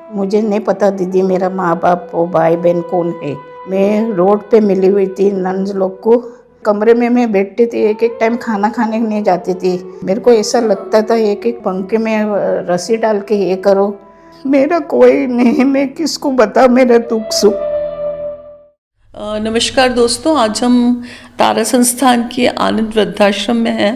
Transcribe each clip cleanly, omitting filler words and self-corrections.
मुझे नहीं पता दीदी मेरा माँ बाप और भाई बहन कौन है। मैं रोड पे मिली हुई थी नन्स लोग को। कमरे में मैं बैठती थी, एक एक टाइम खाना खाने नहीं जाती थी। मेरे को ऐसा लगता था एक एक पंखे में रस्सी डाल के ये करो। मेरा कोई नहीं, मैं किसको बता मेरा दुख सुख। नमस्कार दोस्तों, आज हम तारा संस्थान के आनंद वृद्धाश्रम में हैं।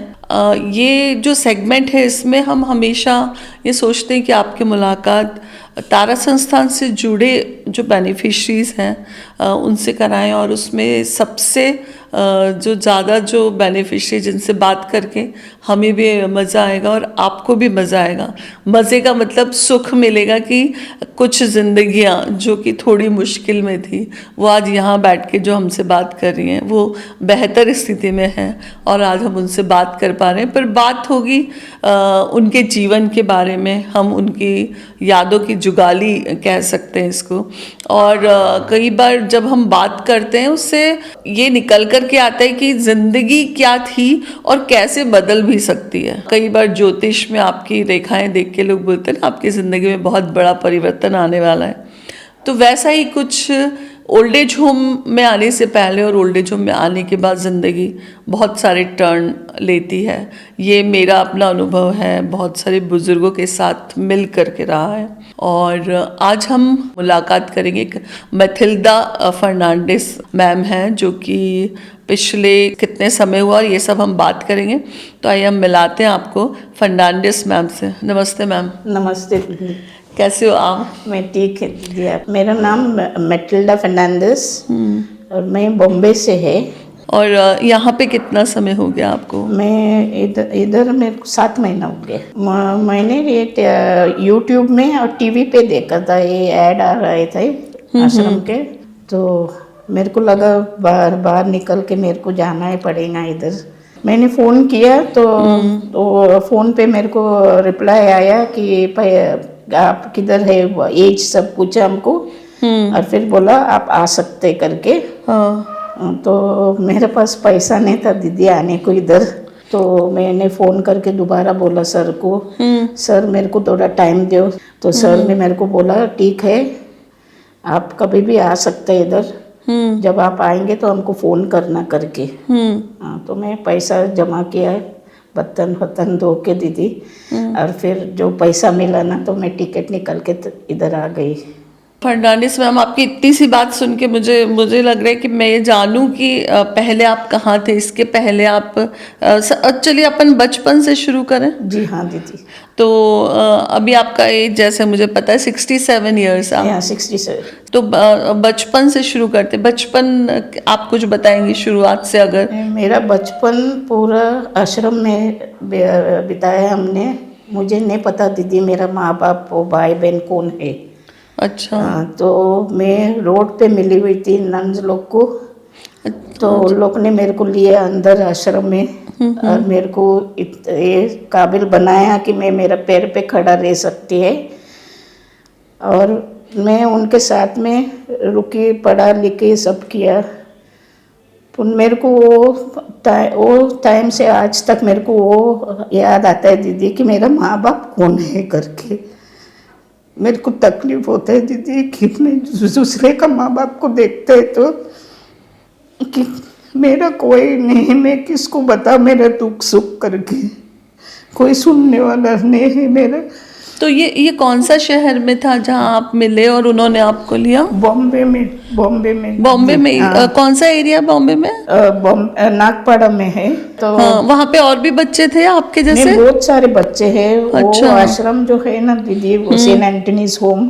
ये जो सेगमेंट है इसमें हम हमेशा ये सोचते हैं कि आपकी मुलाकात तारा संस्थान से जुड़े जो बेनिफिशरीज हैं उनसे कराएं, और उसमें सबसे जो ज़्यादा जो बेनिफिशरी जिनसे बात करके हमें भी मज़ा आएगा और आपको भी मज़ा आएगा। मज़े का मतलब सुख मिलेगा कि कुछ ज़िंदगियाँ जो कि थोड़ी मुश्किल में थी वो आज यहाँ बैठ के जो हमसे बात कर रही हैं वो बेहतर स्थिति में हैं और आज हम उनसे बात कर पा रहे हैं। पर बात होगी उनके जीवन के बारे में, हम उनकी यादों की जुगाली कह सकते हैं इसको। और कई बार जब हम बात करते हैं उससे ये निकल कर के आता है कि ज़िंदगी क्या थी और कैसे बदल भी सकती है। कई बार ज्योतिष में आपकी रेखाएं देख के लोग बोलते हैं ना आपकी ज़िंदगी में बहुत बड़ा परिवर्तन आने वाला है। तो वैसा ही कुछ ओल्ड एज होम में आने से पहले और ओल्ड एज होम में आने के बाद ज़िंदगी बहुत सारे टर्न लेती है। ये मेरा अपना अनुभव है, बहुत सारे बुज़ुर्गों के साथ मिल कर के रहा है। और आज हम मुलाकात करेंगे एक मैथिल्डा फर्नांडिस मैम हैं जो कि पिछले कितने समय हुआ और ये सब हम बात करेंगे। तो आइए हम मिलाते हैं आपको फर्नांडिस मैम से। नमस्ते मैम। नमस्ते दीदी, कैसे हो आप? मैं ठीक है दीदी। मेरा नाम मैथिल्डा फर्नांडिस और मैं बॉम्बे से है। और यहाँ पे कितना समय हो गया आपको? मैं इधर मेरे को 7 महीना हो गया। मैंने ये यूट्यूब में और टीवी पे देखा था, ये ऐड आ रहे थे आश्रम के। तो मेरे को लगा बाहर निकल के मेरे को जाना ही पड़ेगा इधर। मैंने फ़ोन किया तो फ़ोन पे मेरे को रिप्लाई आया कि आप किधर है, एज सब पूछा हमको और फिर बोला आप आ सकते करके। तो मेरे पास पैसा नहीं था दीदी आने को इधर। तो मैंने फ़ोन करके दोबारा बोला सर को, सर मेरे को थोड़ा टाइम दो। तो सर ने मेरे को बोला ठीक है आप कभी भी आ सकते हैं इधर, जब आप आएंगे तो हमको फ़ोन करना करके। हाँ, तो मैं पैसा जमा किया, बर्तन धो के दीदी, और फिर जो पैसा मिला ना तो मैं टिकट निकल के इधर आ गई। फर्नांडिस मैम, आपकी इतनी सी बात सुन के मुझे लग रहा है कि मैं ये जानूं कि पहले आप कहाँ थे। इसके पहले आप चलिए अपन बचपन से शुरू करें। जी हाँ दीदी। तो अभी आपका एज जैसे मुझे पता है 67 ईयर्स आप। 67। तो बचपन से शुरू करते, बचपन आप कुछ बताएंगी शुरुआत से? अगर मेरा बचपन पूरा आश्रम में बिताया हमने। मुझे नहीं पता दीदी मेरा माँ बाप और भाई बहन कौन है। अच्छा। तो मैं रोड पे मिली हुई थी नन्स लोग को। तो उन लोग ने मेरे को लिया अंदर आश्रम में और मेरे को ये काबिल बनाया कि मैं मेरा पैर पे खड़ा रह सकती है। और मैं उनके साथ में रुकी, पढ़ा लिखी सब किया। मेरे को वो टाइम से आज तक मेरे को वो याद आता है दीदी कि मेरा माँ बाप कौन है करके। मेरे को तकलीफ होता है दीदी कि मैं दूसरे का माँ बाप को देखते हैं तो कि मेरा कोई नहीं, मैं किसको बता मेरा दुख सुख करके। कोई सुनने वाला नहीं है मेरा। तो ये कौन सा शहर में था जहाँ आप मिले और उन्होंने आपको लिया? बॉम्बे में। बॉम्बे में कौन सा एरिया बॉम्बे में? नागपाड़ा में है। तो हाँ, वहाँ पे और भी बच्चे थे आपके जैसे? बहुत सारे बच्चे हैं। अच्छा। वो आश्रम जो है ना दीदी, वो सेंट एंटनीज होम।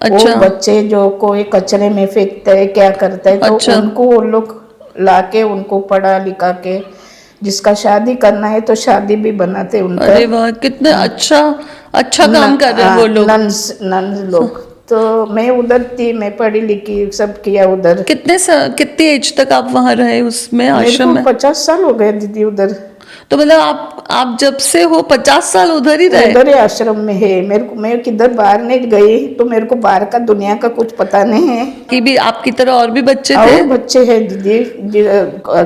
अच्छा। वो बच्चे जो कोई कचरे में फेंकते है, क्या करता है, तो अच्छा। उनको वो लोग लाके उनको पढ़ा लिखा के, जिसका शादी करना है तो शादी भी बनाते उनका। अरे वाह, कितने अच्छा काम कर रहे हैं वो लोग। नन्स लोग। तो मैं उधर थी, मैं पढ़ी लिखी सब किया उधर। कितनी एज तक आप वहाँ रहे उसमें आश्रम में? 50 साल हो गए दीदी उधर। तो मतलब आप जब से हो 50 साल उधर ही रहे? उधर ही आश्रम में है। मेरे को, मैं किधर बाहर नहीं गई, तो मेरे को बाहर का दुनिया का कुछ पता नहीं है। कि भी आपकी तरह और भी बच्चे थे? और बच्चे हैं दीदी,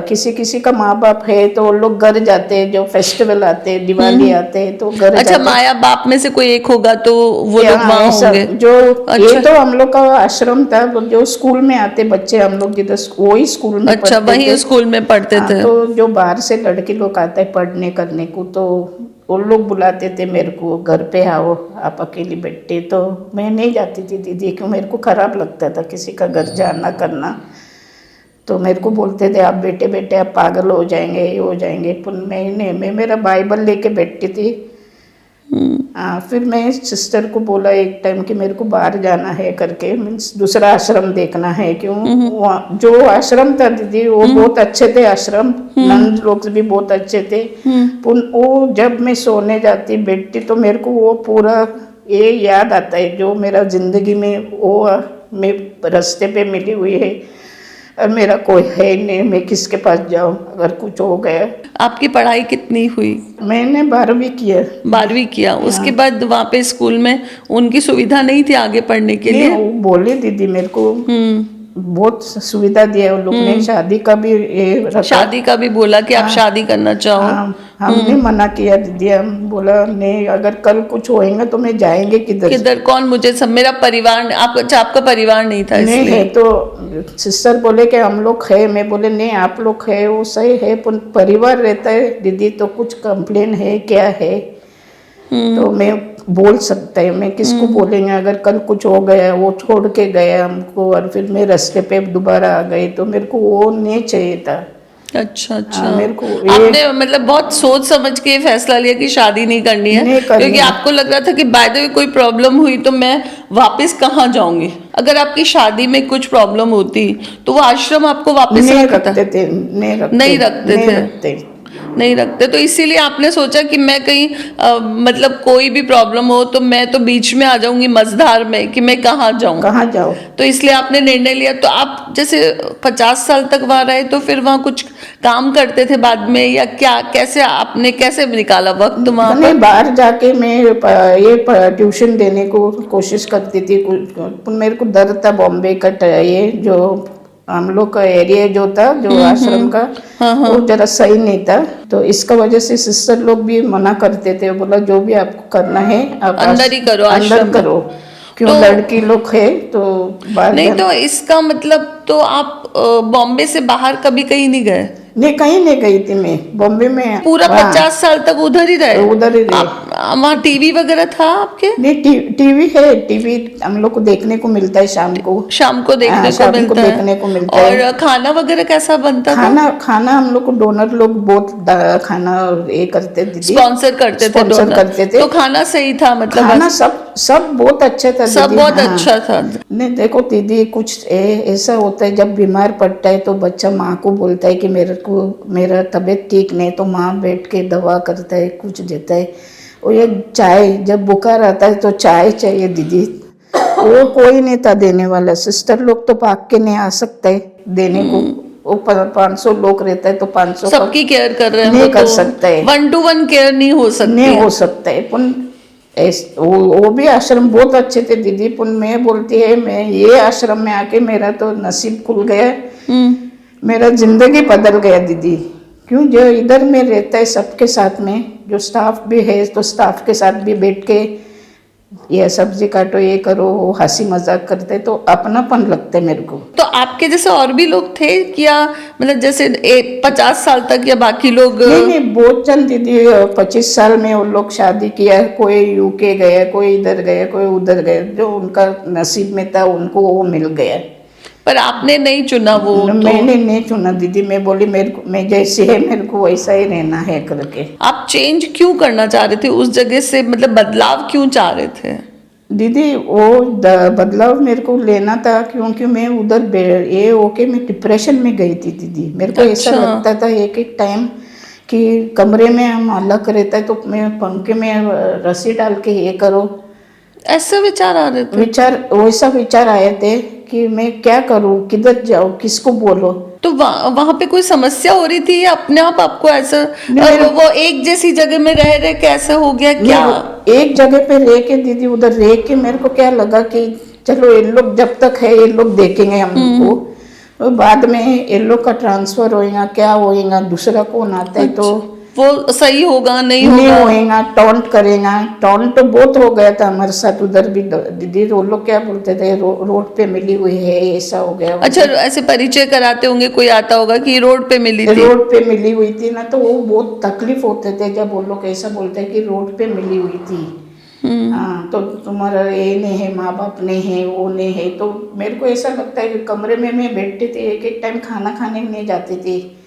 किसी किसी का माँ बाप है तो वो लोग घर जाते हैं, जो फेस्टिवल आते हैं, दिवाली आते हैं तो घर अच्छा, जाते हैं। माया बाप में से कोई एक होगा तो वो लोग हाँ, वहाँ ऐसा होंगे। जो अच्छा। ये तो हम लोग का आश्रम था, जो स्कूल में आते बच्चे, हम लोग जिधर वही स्कूल में अच्छा, पढ़ते वही थे। स्कूल में पढ़ते हाँ, थे। तो जो बाहर से लड़के लोग आते हैं पढ़ने करने को, तो वो लोग बुलाते थे मेरे को, घर पे आओ, आप अकेली बैठते, तो मैं नहीं जाती थी दीदी, क्यों मेरे को खराब लगता था किसी का घर जाना करना। तो मेरे को बोलते थे आप बेटे बेटे आप पागल हो जाएंगे, ये हो जाएंगे, पर मैं मेरा बाइबल लेके बैठती थी। हाँ, फिर मैं सिस्टर को बोला एक टाइम कि मेरे को बाहर जाना है करके, मीन्स दूसरा आश्रम देखना है, क्यों जो आश्रम था दीदी वो बहुत अच्छे थे आश्रम, नंद लोग भी बहुत अच्छे थे। वो जब मैं सोने जाती बैठती तो मेरे को वो पूरा ये याद आता है जो मेरा जिंदगी में वो मैं रास्ते पे मिली हुई है, और मेरा कोई है नहीं, मैं किसके पास जाऊँ अगर कुछ हो गया। आपकी पढ़ाई कितनी हुई? मैंने 12वीं किया। 12वीं किया, उसके बाद वहाँ पे स्कूल में उनकी सुविधा नहीं थी आगे पढ़ने के लिए? वो बोले दीदी मेरे को बहुत सुविधा दिया उन लोग ने, शादी का भी ये रखा। शादी का भी बोला कि आप शादी करना चाहो? हमने मना किया दीदी, हम बोला नहीं, अगर कल कुछ होएगा तो मैं जाएंगे किधर किधर, कौन मुझे, सब मेरा परिवार, आप, अच्छा आपका परिवार नहीं था नहीं इसलिए? है। तो सिस्टर बोले कि हम लोग है, मैं बोले नहीं आप लोग है वो सही है, पर परिवार रहता है दीदी तो कुछ कंप्लेन है क्या है, तो मैं बोल सकता है, मैं किसको बोलेंगे, अगर कल कुछ हो गया, वो छोड़ के गया हमको और फिर मैं रास्ते पे दोबारा आ गई, तो मेरे को वो नहीं चाहिए था। अच्छा अच्छा, मेरे को आपने मतलब बहुत सोच समझ के ये फैसला लिया कि शादी नहीं करनी है, नहीं करनी क्योंकि है। आपको लग रहा था कि बाय द वे कोई प्रॉब्लम हुई तो मैं वापस कहाँ जाऊंगी? अगर आपकी शादी में कुछ प्रॉब्लम होती तो वो आश्रम आपको वापस नहीं रखता? रखते थे, नहीं रखते, नहीं रखते नहीं थे? रखते। नहीं रखते, तो इसीलिए आपने सोचा कि मैं कहीं मतलब कोई भी प्रॉब्लम हो तो मैं तो बीच में आ जाऊंगी मझधार में, कि मैं कहाँ जाऊं? कहाँ जाओ? तो इसलिए आपने निर्णय लिया। तो आप जैसे 50 साल तक वहां रहे, तो फिर वहां कुछ काम करते थे बाद में, या क्या, कैसे आपने कैसे निकाला वक्त वहां नहीं, पर? बाहर जाके मैं ये ट्यूशन देने को कोशिश करती थी, मेरे को डर था बॉम्बे का, ये जो हम लोग का एरिया जो था, जो आश्रम का, वो जरा सही नहीं था, तो इसका वजह से सिस्टर लोग भी मना करते थे, बोला जो भी आपको करना है आप अंदर ही करो, अंदर आश्रम में। करो, क्यों तो- लड़की लोग है तो बाहर नहीं, तो इसका मतलब तो आप बॉम्बे से बाहर कभी कहीं नहीं गए? नहीं, कहीं नहीं गई थी मैं बॉम्बे में, पूरा 50 साल तक उधर ही रहे? उधर ही रहे। वहाँ टीवी वगैरह था आपके? नहीं, टीवी है, टीवी हम लोग को देखने को मिलता है शाम को, शाम को देखने को शाम को मिलता है? देखने को मिलता है। और खाना वगैरह कैसा बनता था? खाना हम लोग को डोनर लोग बहुत खाना ये करते दीदी, स्पॉन्सर करते थे? स्पॉन्सर डोनर करते थे। तो खाना सही था मतलब? खाना सब बहुत अच्छा था सब दीदी, बहुत हाँ। अच्छा था? नहीं देखो दीदी, कुछ ऐसा होता है जब बीमार पड़ता है तो बच्चा माँ को बोलता है कि मेरा तबीयत ठीक नहीं, तो माँ बैठ के दवा करता है, कुछ देता है। और ये चाय, जब बुखार आता है तो चाय चाहिए दीदी, वो कोई नहीं था देने वाला, सिस्टर लोग तो भाग के नहीं आ सकते देने को, वो 500 लोग रहता है तो 500 सबकी केयर कर रहे हैं, नहीं वो कर तो सकते, 1-to-1 केयर नहीं हो सकती नहीं है। हो सकता है। वो भी आश्रम बहुत अच्छे थे दीदी, पुन मैं बोलती है मैं ये आश्रम में आके मेरा तो नसीब खुल गया, मेरा जिंदगी बदल गया दीदी, क्यों जो इधर में रहता है सबके साथ में, जो स्टाफ भी है तो स्टाफ के साथ भी बैठ के ये सब्जी काटो, ये करो, वो हंसी मजाक करते तो अपनापन लगता है मेरे को। तो आपके जैसे और भी लोग थे क्या, मतलब जैसे 50 साल तक, या बाकी लोग? नहीं, बहुत जन दीदी 25 साल में वो लोग शादी किया, कोई यूके गया, कोई इधर गया, कोई उधर गया, जो उनका नसीब में था उनको वो मिल गया। पर आपने नहीं चुना वो? मैंने नहीं चुना दीदी, मैं बोली मैं जैसे है मेरे को वैसा ही रहना है करके। आप चेंज क्यों करना चाह रहे थे उस जगह से, मतलब बदलाव क्यों चाह रहे थे? दीदी वो बदलाव मेरे को लेना था, क्योंकि मैं उधर ये होके मैं डिप्रेशन में गई थी दीदी, मेरे को ऐसा अच्छा। लगता था एक टाइम कि कमरे में हम अलग रहता है तो मैं पंखे में रस्सी डाल के ये करो, ऐसे विचार आ रहे थे? वैसा विचार आए थे कि मैं क्या करूं, किधर जाऊं, किसको बोलो। तो वहां पे कोई समस्या हो रही थी या अपने आप आपको ऐसा नहीं, वो एक जैसी जगह में रह रहे कैसे हो गया क्या? नहीं, एक जगह पे रह के दीदी, उधर रह के मेरे को क्या लगा कि चलो ये लोग जब तक है ये लोग देखेंगे हमको, और बाद में ये लोग का ट्रांसफर होएगा, क्या होएगा, दूसरा कौन आता है तो वो सही होगा नहीं नहीं होगा? होएगा, टॉन्ट करेगा। टॉन्ट तो बहुत हो गया था हमारे साथ उधर भी दीदी। वो लोग क्या बोलते थे, रोड पे मिली हुई है, ऐसा हो गया। अच्छा, ऐसे परिचय कराते होंगे, कोई आता होगा कि रोड पे मिली थी? रोड पे मिली हुई थी ना, तो वो बहुत तकलीफ होते थे जब वो लोग ऐसा बोलते हैं कि रोड पे मिली हुई थी। हाँ, तो तुम्हारा ये नहीं है, माँ बाप नहीं है, वो नहीं है। तो मेरे को ऐसा लगता है कि कमरे में मैं बैठती थी, एक एक टाइम खाना खाने नहीं जाती थी,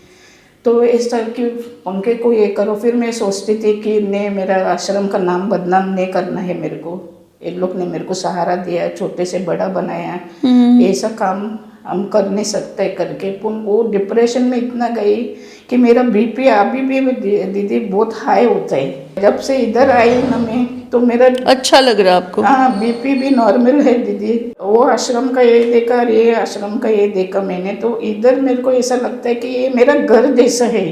तो इस तरह की पंखे को ये करो। फिर मैं सोचती थी कि नहीं, मेरा आश्रम का नाम बदनाम नहीं करना है मेरे को। इन लोग ने मेरे को सहारा दिया, छोटे से बड़ा बनाया, ऐसा काम हम कर नहीं सकते करके। वो डिप्रेशन में इतना गई कि मेरा बीपी अभी भी दीदी बहुत हाई होता है। जब से इधर आई ना मैं, तो मेरा अच्छा लग रहा है आपको? हाँ, बीपी भी नॉर्मल है दीदी। वो आश्रम का ये देखा और ये आश्रम का ये देखा मैंने, तो इधर मेरे को ऐसा लगता है कि ये मेरा घर जैसा है।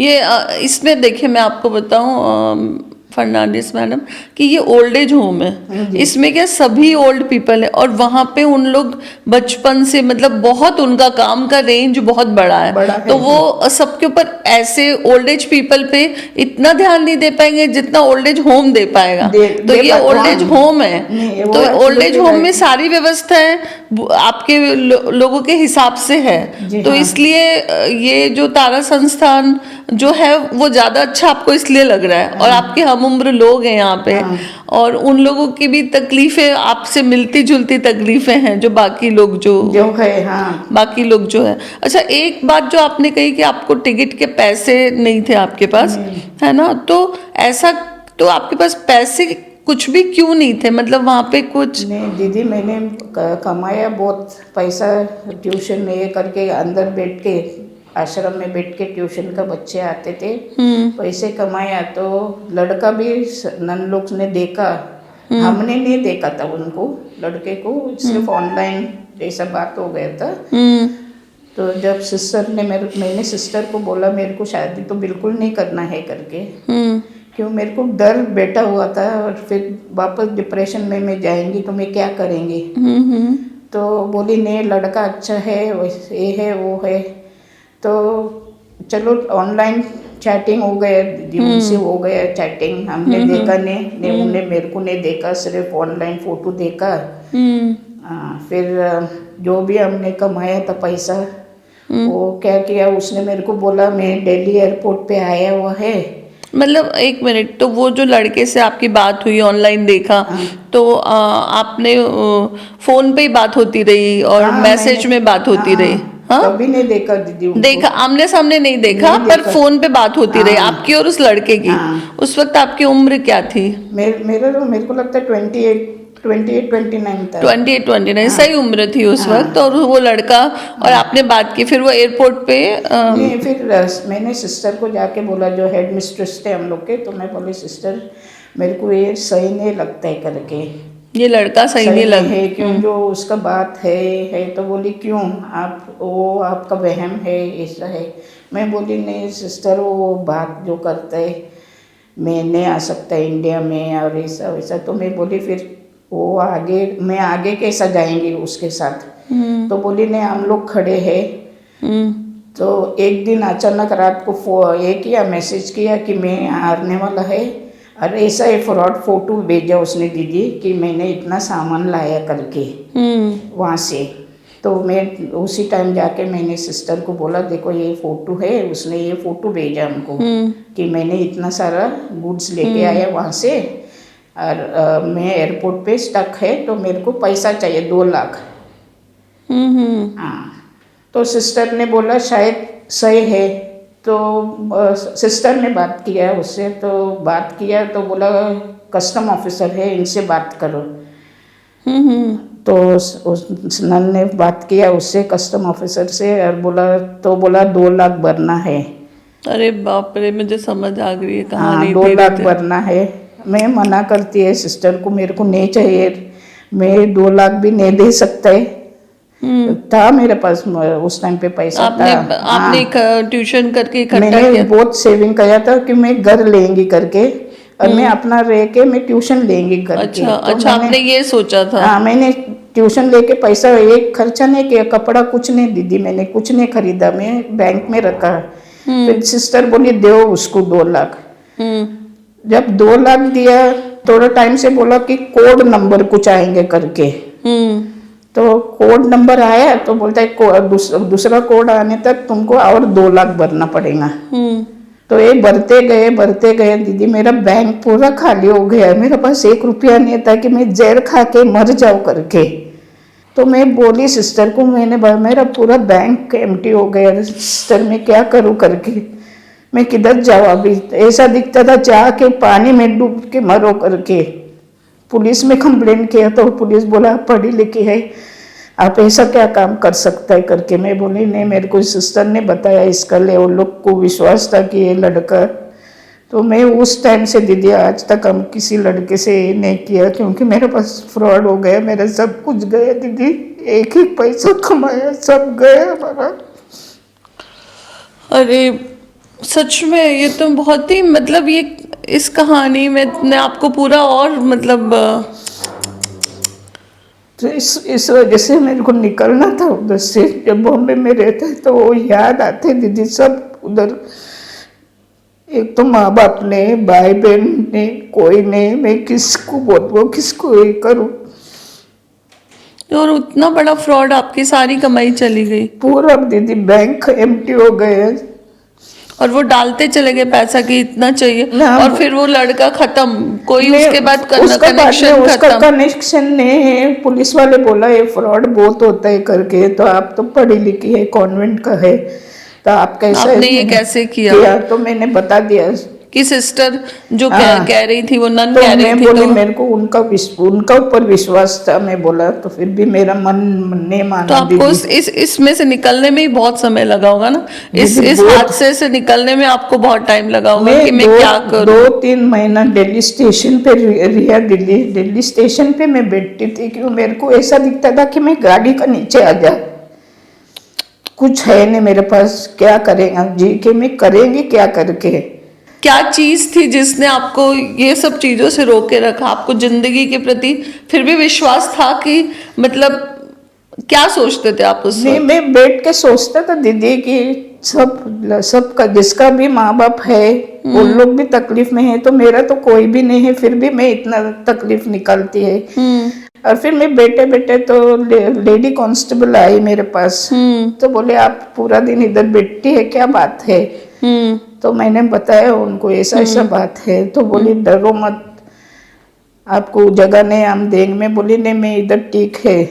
ये इसमें देखिए मैं आपको बताऊं फर्नांडिस मैडम कि ये ओल्ड एज होम है। इसमें क्या सभी ओल्ड पीपल है और वहाँ पे उन लोग बचपन से मतलब बहुत उनका काम का रेंज बहुत बड़ा है, तो वो सबके ऊपर ऐसे ओल्ड एज पीपल पे इतना ध्यान नहीं दे पाएंगे जितना ओल्ड एज होम दे पाएगा। तो ये ओल्ड एज होम है, तो ओल्ड एज होम में सारी व्यवस्थाएं आपके लोगों के हिसाब से है। तो इसलिए ये जो तारा संस्थान जो है वो ज्यादा अच्छा आपको इसलिए लग रहा है। और आपके हम उम्र लोग हैं यहाँ पे, और उन लोगों की भी तकलीफें आपसे मिलती जुलती तकलीफें हैं जो बाकी लोग जो है। हाँ, बाकी लोग जो है। अच्छा, एक बात जो आपने कही कि आपको टिकट के पैसे नहीं थे आपके पास, है ना? तो ऐसा, तो आपके पास पैसे कुछ भी क्यों नहीं थे? मतलब वहाँ पे कुछ नहीं दीदी, मैंने कमाया बहुत पैसा, ट्यूशन ये करके अंदर बैठ के, आश्रम में बैठ के ट्यूशन का बच्चे आते थे, पैसे कमाया। तो लड़का भी नन लोग ने देखा, हमने नहीं देखा था उनको, लड़के को सिर्फ ऑनलाइन जैसा बात हो गया था। तो जब सिस्टर ने मैंने सिस्टर को बोला मेरे को शादी तो बिल्कुल नहीं करना है करके, क्यों, मेरे को डर बैठा हुआ था, और फिर वापस डिप्रेशन में मैं जाएंगी तो मैं क्या करेंगी। तो बोली नहीं, लड़का अच्छा है, ये है वो है। तो चलो ऑनलाइन चैटिंग हो गया दीदी, उनसे हो गया चैटिंग। हमने देखा नहीं, उन्हें मेरे को नहीं देखा, सिर्फ ऑनलाइन फोटो देखा। फिर जो भी हमने कमाया था पैसा, वो क्या किया, उसने मेरे को बोला मैं दिल्ली एयरपोर्ट पे आया हुआ है। मतलब एक मिनट, तो वो जो लड़के से आपकी बात हुई ऑनलाइन देखा, तो आपने फोन पे ही बात होती रही और मैसेज में बात होती रही? हाँ, कभी नहीं देखा दीदी उनको। देखा आमने सामने नहीं देखा, पर फोन पे बात होती रही आपकी और उस लड़के की। उस वक्त आपकी उम्र क्या थी? मेरे को लगता है 28-29 था। 28-29 सही उम्र थी उस वक्त। और वो लड़का और आपने बात की, फिर वो एयरपोर्ट पे नहीं, फिर मैंने सिस्टर को जाके बोला, जो हेड मिस्ट्रेस थे हम लोग के, तो मैं बोली सिस्टर मेरे को ये सही नहीं लगता है करके, ये लड़का सही नहीं लग है, क्यों जो उसका बात है। तो बोली क्यों, आप वो आपका वहम है, ऐसा है। मैं बोली नहीं सिस्टर, वो बात जो करता है मैं नहीं आ सकता इंडिया में और ऐसा वैसा। तो मैं बोली फिर वो मैं आगे कैसा जाएंगी उसके साथ। तो बोली नहीं, हम लोग खड़े हैं। तो एक दिन अचानक रात को ये किया, मैसेज किया कि मैं आने वाला है, और ऐसा एक फ्रॉड फोटो भेजा उसने दीदी कि मैंने इतना सामान लाया करके वहाँ से। तो मैं उसी टाइम जाके मैंने सिस्टर को बोला देखो ये फ़ोटो है, उसने ये फ़ोटो भेजा हमको कि मैंने इतना सारा गुड्स लेके आया वहाँ से, और मैं एयरपोर्ट पे स्टक है, तो मेरे को पैसा चाहिए 2 लाख। हाँ, तो सिस्टर ने बोला शायद सही है। तो सिस्टर ने बात किया उससे, तो बोला कस्टम ऑफिसर है, इनसे बात करो। तो उस नन ने बात किया उससे, कस्टम ऑफिसर से, और बोला 2 लाख भरना है। अरे बाप रे, मुझे समझ आ गई है कहानी। 2 लाख भरना है। मैं मना करती है सिस्टर को, मेरे को नहीं चाहिए, मैं 2 लाख भी नहीं दे सकता है। था मेरे पास उस टाइम पे पैसा आपने था। आपने ट्यूशन करके इकट्ठा मैंने किया? बहुत सेविंग किया था कि मैं घर लेंगी करके, और मैं अपना रह के मैं ट्यूशन लेंगी करके। अच्छा तो अच्छा, आपने ये सोचा था? हाँ, मैंने ट्यूशन लेके पैसा एक खर्चा नहीं किया, कपड़ा कुछ नहीं दीदी, मैंने कुछ नहीं खरीदा, मैं बैंक में रखा। फिर सिस्टर बोली दो उसको 2 लाख। जब 2 लाख दिया, थोड़ा टाइम से बोला कि कोड नंबर कुछ आएंगे करके। तो कोड नंबर आया तो बोलता है दूसरा कोड आने तक तुमको और 2 लाख भरना पड़ेगा। तो ये भरते गए दीदी, मेरा बैंक पूरा खाली हो गया, मेरे पास 1 रुपया नहीं था कि मैं जहर खा के मर जाऊं करके। तो मैं बोली सिस्टर को, मेरा पूरा बैंक एम्प्टी हो गया सिस्टर, मैं क्या करूं करके, मैं किधर जाऊं अभी। ऐसा दिखता था जाके पानी में डूब के मरो करके। पुलिस में कंप्लेंट किया तो पुलिस बोला पढ़ी लिखी है, आप ऐसा क्या काम कर सकता है करके। मैं बोली नहीं, मेरे को सिस्टर ने बताया इसका ले, उन लोग को विश्वास था कि ये लड़का। तो मैं उस टाइम से दीदी आज तक हम किसी लड़के से नहीं किया, क्योंकि मेरे पास फ्रॉड हो गया, मेरा सब कुछ गया दीदी, एक ही पैसा कमाया सब गया हमारा। अरे सच में ये तो बहुत ही मतलब ये इस कहानी में ने आपको पूरा और मतलब तो इस वजह से मेरे को निकलना था उधर से। जब बॉम्बे में रहते तो वो याद आते दीदी सब उधर। एक तो माँ बाप ने, भाई बहन ने, कोई नहीं, मैं किसको बोलूँ, किसको ये करूँ। और उतना बड़ा फ्रॉड, आपकी सारी कमाई चली गई पूरा दीदी बैंक एम्प्टी हो गए। और वो डालते चले गए पैसा कि इतना चाहिए, ना, और फिर वो लड़का खत्म, कोई उसके बाद उसका कनेक्शन खत्म। कनेक्शन नहीं है। पुलिस वाले बोला ये फ्रॉड बहुत होता है करके, तो आप तो पढ़ी लिखी है, कॉन्वेंट का है, तो आप कैसे आपने ये कैसे किया? तो मैंने बता दिया कि सिस्टर जो कह रही थी, वो नन तो कह रही मैं थी, बोली तो मेरे को उनका ऊपर विश्वास था। मैं बोला तो फिर भी मेरा मन नहीं माना। तो आपको इसमें से निकलने में ही बहुत समय लगा होगा ना, इस हादसे से निकलने में आपको बहुत टाइम लगा होगा कि मैं क्या करूं। 2-3 महीना दिल्ली स्टेशन पे रिया, दिल्ली स्टेशन पे मैं बैठती थी, क्यों मेरे को ऐसा दिखता था कि मैं गाड़ी का नीचे आ जा, कुछ है नहीं मेरे पास, क्या करेगा जी के मैं करेंगे क्या करके। क्या चीज थी जिसने आपको ये सब चीजों से रोके रखा? आपको जिंदगी के प्रति फिर भी विश्वास था कि मतलब क्या सोचते थे आप उस नहीं, वक्त? मैं बैठ के सोचता था दीदी कि सबका जिसका भी माँ बाप है उन लोग भी तकलीफ में है, तो मेरा तो कोई भी नहीं है, फिर भी मैं इतना तकलीफ निकालती है। और फिर मैं बैठे बैठे तो लेडी कांस्टेबल आई मेरे पास, तो बोले आप पूरा दिन इधर बैठती है, क्या बात है? तो मैंने बताया उनको ऐसा ऐसा बात है। तो बोली डरो मत, आपको जगह नहीं हम देंगे। मैं बोली नहीं, मैं इधर ठीक है।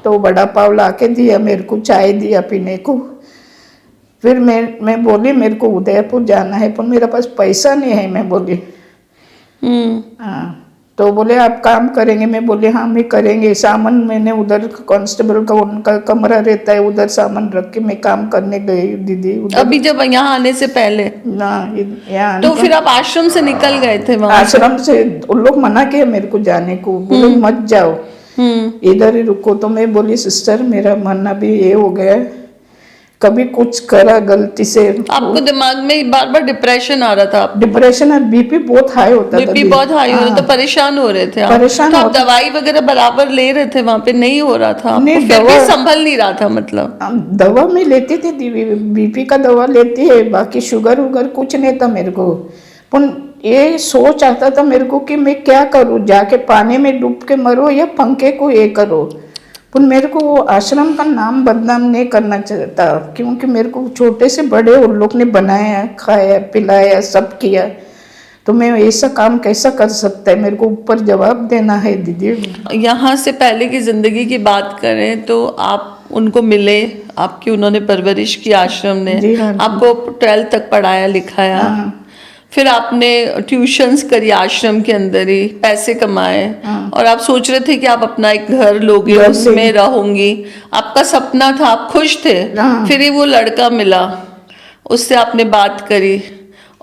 तो बड़ा पाव ला के दिया मेरे को, चाय दिया पीने को। फिर मैं बोली मेरे को उदयपुर जाना है, पर मेरे पास पैसा नहीं है। मैं बोली हाँ। तो बोले आप काम करेंगे? मैं बोली हाँ मैं करेंगे। सामान मैंने उधर कांस्टेबल का उनका कमरा रहता है, उधर सामान रख के मैं काम करने गई दीदी उधर। अभी जब यहाँ आने से पहले ना यहाँ तो फिर आप आश्रम से निकल गए थे वहां? आश्रम से उन लोग मना किया मेरे को जाने को, बोले मत जाओ, इधर ही रुको। तो मैं बोली सिस्टर मेरा मन अभी ये हो गया, कभी कुछ करा गलती से। आपको दिमाग में बार बार डिप्रेशन आ रहा था? डिप्रेशन और बीपी बहुत हाई होता था। बीपी बहुत हाई हो रहा था, परेशान हो रहे थे आप? परेशान तो आप दवाई वगैरह बराबर ले रहे थे वहां पे? नहीं हो रहा था आपको? नहीं, फिर भी संभल नहीं रहा था मतलब? दवा में लेती थी, बीपी का दवा लेती है, बाकी शुगर वुगर कुछ नहीं था मेरे को। पर ये सोच आता था मेरे को कि मैं क्या करूं, जाके पानी में डूब के मरो या पंखे को ये करो। पर मेरे को आश्रम का नाम बदनाम नहीं करना चाहता, क्योंकि मेरे को छोटे से बड़े उन लोग ने बनाया, खाया, पिलाया, सब किया। तो मैं ऐसा काम कैसा कर सकता है, मेरे को ऊपर जवाब देना है दीदी। यहाँ से पहले की जिंदगी की बात करें तो आप उनको मिले, आपकी उन्होंने परवरिश की आश्रम ने, आपको 12th तक पढ़ाया लिखाया, फिर आपने ट्यूशन्स करी आश्रम के अंदर ही, पैसे कमाए, और आप सोच रहे थे कि आप अपना एक घर लोगे, उसमें रहूंगी, आपका सपना था, आप खुश थे। फिर ही वो लड़का मिला, उससे आपने बात करी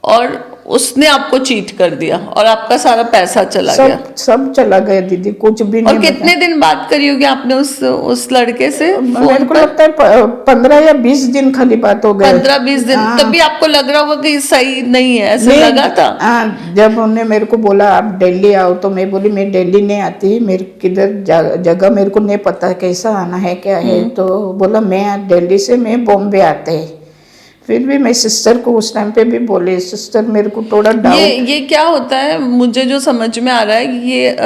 और उसने आपको चीट कर दिया और आपका सारा पैसा चला गया। सब चला गया दीदी, कुछ भी और नहीं कितने दिन बात करी होगी आपने उस लड़के से बचा। फोन मेरे को पर? लगता है 15 या 20 दिन खाली बात हो गए। 15-20 दिन। हाँ। तभी आपको लग रहा होगा कि सही नहीं है, ऐसे नहीं, लगा था? हाँ, जब उन्होंने मेरे को बोला आप दिल्ली आओ, तो मैं बोली मैं दिल्ली नहीं आती, मेरे किधर जगह मेरे को नहीं पता कैसा आना है क्या है। तो बोला मैं दिल्ली से मैं बॉम्बे आते हैं। फिर भी मैं सिस्टर को उस टाइम पे भी बोले, सिस्टर मेरे को थोड़ा डाउट। ये क्या होता है, मुझे जो समझ में आ रहा है, ये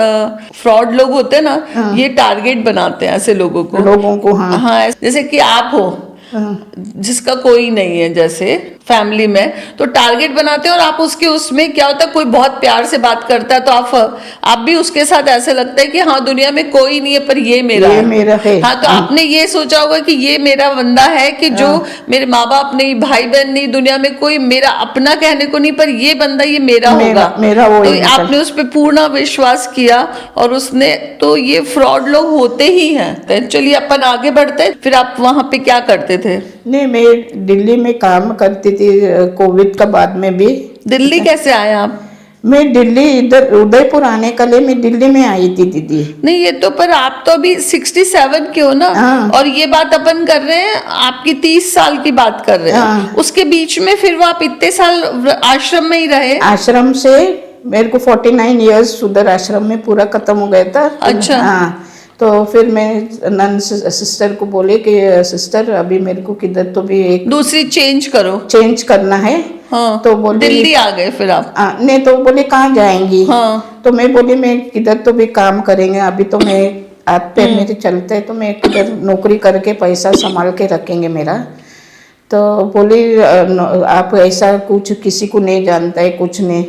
फ्रॉड लोग होते हैं ना, ये टारगेट बनाते हैं ऐसे लोगों को। हाँ। हाँ, जैसे कि आप हो, हाँ। जिसका कोई नहीं है जैसे फैमिली में, तो टारगेट बनाते हैं। और आप उसके उसमें क्या होता है, कोई बहुत प्यार से बात करता है तो आप भी उसके साथ ऐसे लगता है कि हाँ दुनिया में कोई नहीं है पर ये मेरा है। हाँ, तो आपने ये सोचा होगा कि ये मेरा बंदा है, कि जो मेरे माँ बाप नहीं, भाई बहन नहीं, दुनिया में कोई मेरा अपना कहने को नहीं, पर ये बंदा ये मेरा होगा। तो आपने उस पर पूर्ण विश्वास किया और उसने, तो ये फ्रॉड लोग होते ही हैं। चलिए अपन आगे बढ़ते हैं। फिर आप वहां पे क्या करते थे? नहीं, मैं दिल्ली में काम करती थी कोविड का बाद में भी। दिल्ली कैसे आए आप? मैं दिल्ली इधर उदयपुर आने के लिए मैं दिल्ली में आई थी दीदी। नहीं, ये तो, पर आप तो अभी 67 के हो ना। हाँ। और ये बात अपन कर रहे हैं आपकी 30 साल की बात कर रहे हैं। हाँ। उसके बीच में फिर वो आप इतने साल आश्रम में ही रहे? आश्रम से मेरे को 49 इयर्स उधर आश्रम में पूरा खत्म हो गया था। अच्छा। हाँ, तो फिर मैं नन सिस्टर को बोले कि सिस्टर अभी मेरे को किधर तो भी एक दूसरी चेंज करना है। हाँ, तो बोली दिल्ली आ गए फिर आप? नहीं, तो बोले कहाँ जाएंगी? हाँ। तो मैं बोली मैं किधर तो भी काम करेंगे, अभी तो मैं हाथ पे मेरे चलते हैं, तो मैं किधर नौकरी करके पैसा संभाल के रखेंगे मेरा। तो बोली आप ऐसा कुछ किसी को नहीं जानता है, कुछ नहीं।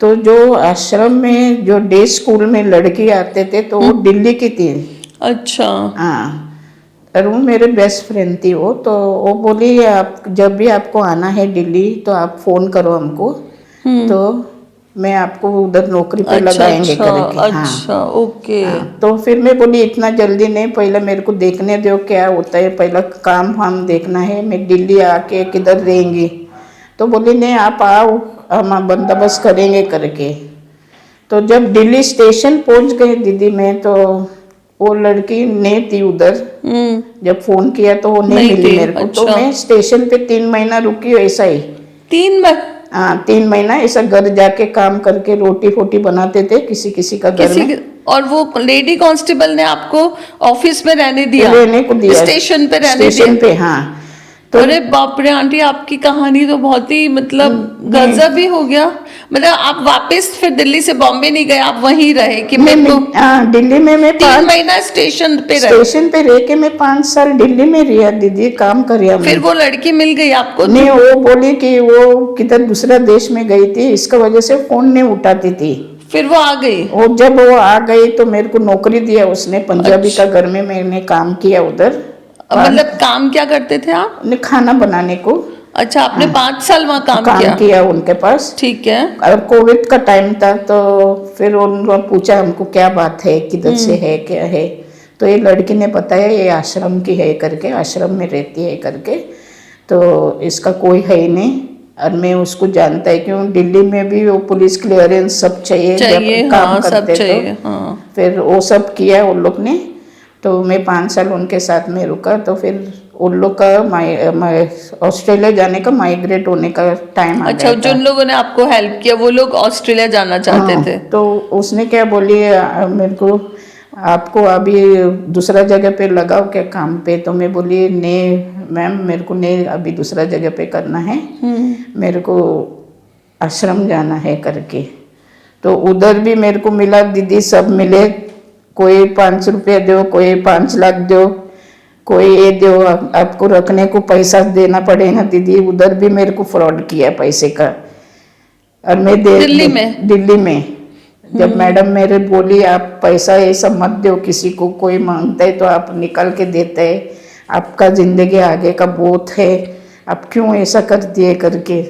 तो जो आश्रम में जो डे स्कूल में लड़की आते थे तो वो दिल्ली की थी। अच्छा। हाँ, और वो मेरे बेस्ट फ्रेंड थी वो। तो वो बोली आप जब भी आपको आना है दिल्ली तो आप फोन करो हमको, तो मैं आपको उधर नौकरी पे लगाएंगे करके। अच्छा, ओके। हाँ, तो फिर मैं बोली इतना जल्दी नहीं, पहले मेरे को देखने दो क्या होता है, पहला काम हम देखना है, मैं दिल्ली आके किधर रहेंगी। तो बोली नहीं आप आओ, हम बंदोबस्त करेंगे करके। तो जब दिल्ली स्टेशन पहुंच गए दीदी मैं, तो वो लड़की नहीं थी उधर। जब फोन किया तो वो नहीं मिली मेरे को। तो मैं स्टेशन पे 3 महीना रुकी ऐसा ही। 3 महीना ऐसा घर जाके काम करके रोटी फोटी बनाते थे किसी का घर में। और वो लेडी कांस्टेबल ने आपको ऑफिस में रहने को दिया, स्टेशन पे रहने दिया? हाँ। तो अरे बाप रे आंटी, आपकी कहानी तो बहुत ही मतलब गजब ही हो गया। मतलब आप वापस फिर दिल्ली से बॉम्बे नहीं गए, आप वहीं रहे? कि मैं दिल्ली में मैं 3 महीना स्टेशन पे रह के मैं 5 साल दिल्ली में रहा दीदी, काम कर। फिर वो लड़की मिल गई आपको? नहीं, वो बोली कि वो किधर दूसरा देश में गई थी, इसका वजह से फोन नहीं उठाती थी। फिर वो आ गई? जब वो आ गई तो मेरे को नौकरी दिया उसने, पंजाबी का घर में मैंने काम किया उधर। मतलब काम क्या करते थे आप? खाना बनाने को। अच्छा, आपने 5 साल वहाँ काम किया उनके पास। ठीक है। और कोविड का टाइम था, तो फिर उन्होंने पूछा हमको क्या बात है, किधर से है, क्या है। तो ये लड़की ने बताया ये आश्रम की है करके, आश्रम में रहती है करके, तो इसका कोई है ही नहीं। और मैं उसको जानता है क्यों, दिल्ली में भी वो पुलिस क्लियरेंस सब चाहिए जब काम करते तो। फिर वो सब किया उन लोग ने। तो मैं 5 साल उनके साथ में रुका। तो फिर उन लोग का ऑस्ट्रेलिया जाने का, माइग्रेट होने का टाइम आ गया। अच्छा, जिन लोगों ने आपको हेल्प किया वो लोग ऑस्ट्रेलिया जाना चाहते थे? तो उसने क्या बोली मेरे को, आपको अभी दूसरा जगह पे लगाओ क्या काम पे? तो मैं बोली नहीं मैम, मेरे को नहीं अभी दूसरा जगह पे करना है, मेरे को आश्रम जाना है करके। तो उधर भी मेरे को मिला दीदी, सब मिले, कोई 5 रुपये दो, कोई 5 लाख दो, कोई ये दो, आपको रखने को पैसा देना पड़ेगा दीदी। उधर भी मेरे को फ्रॉड किया पैसे का। और मैं दिल्ली में जब मैडम मेरे बोली आप पैसा ऐसा मत दो किसी को, कोई मांगता है तो आप निकाल के देते हैं, आपका जिंदगी आगे का बहुत है, आप क्यों ऐसा कर दिए करके।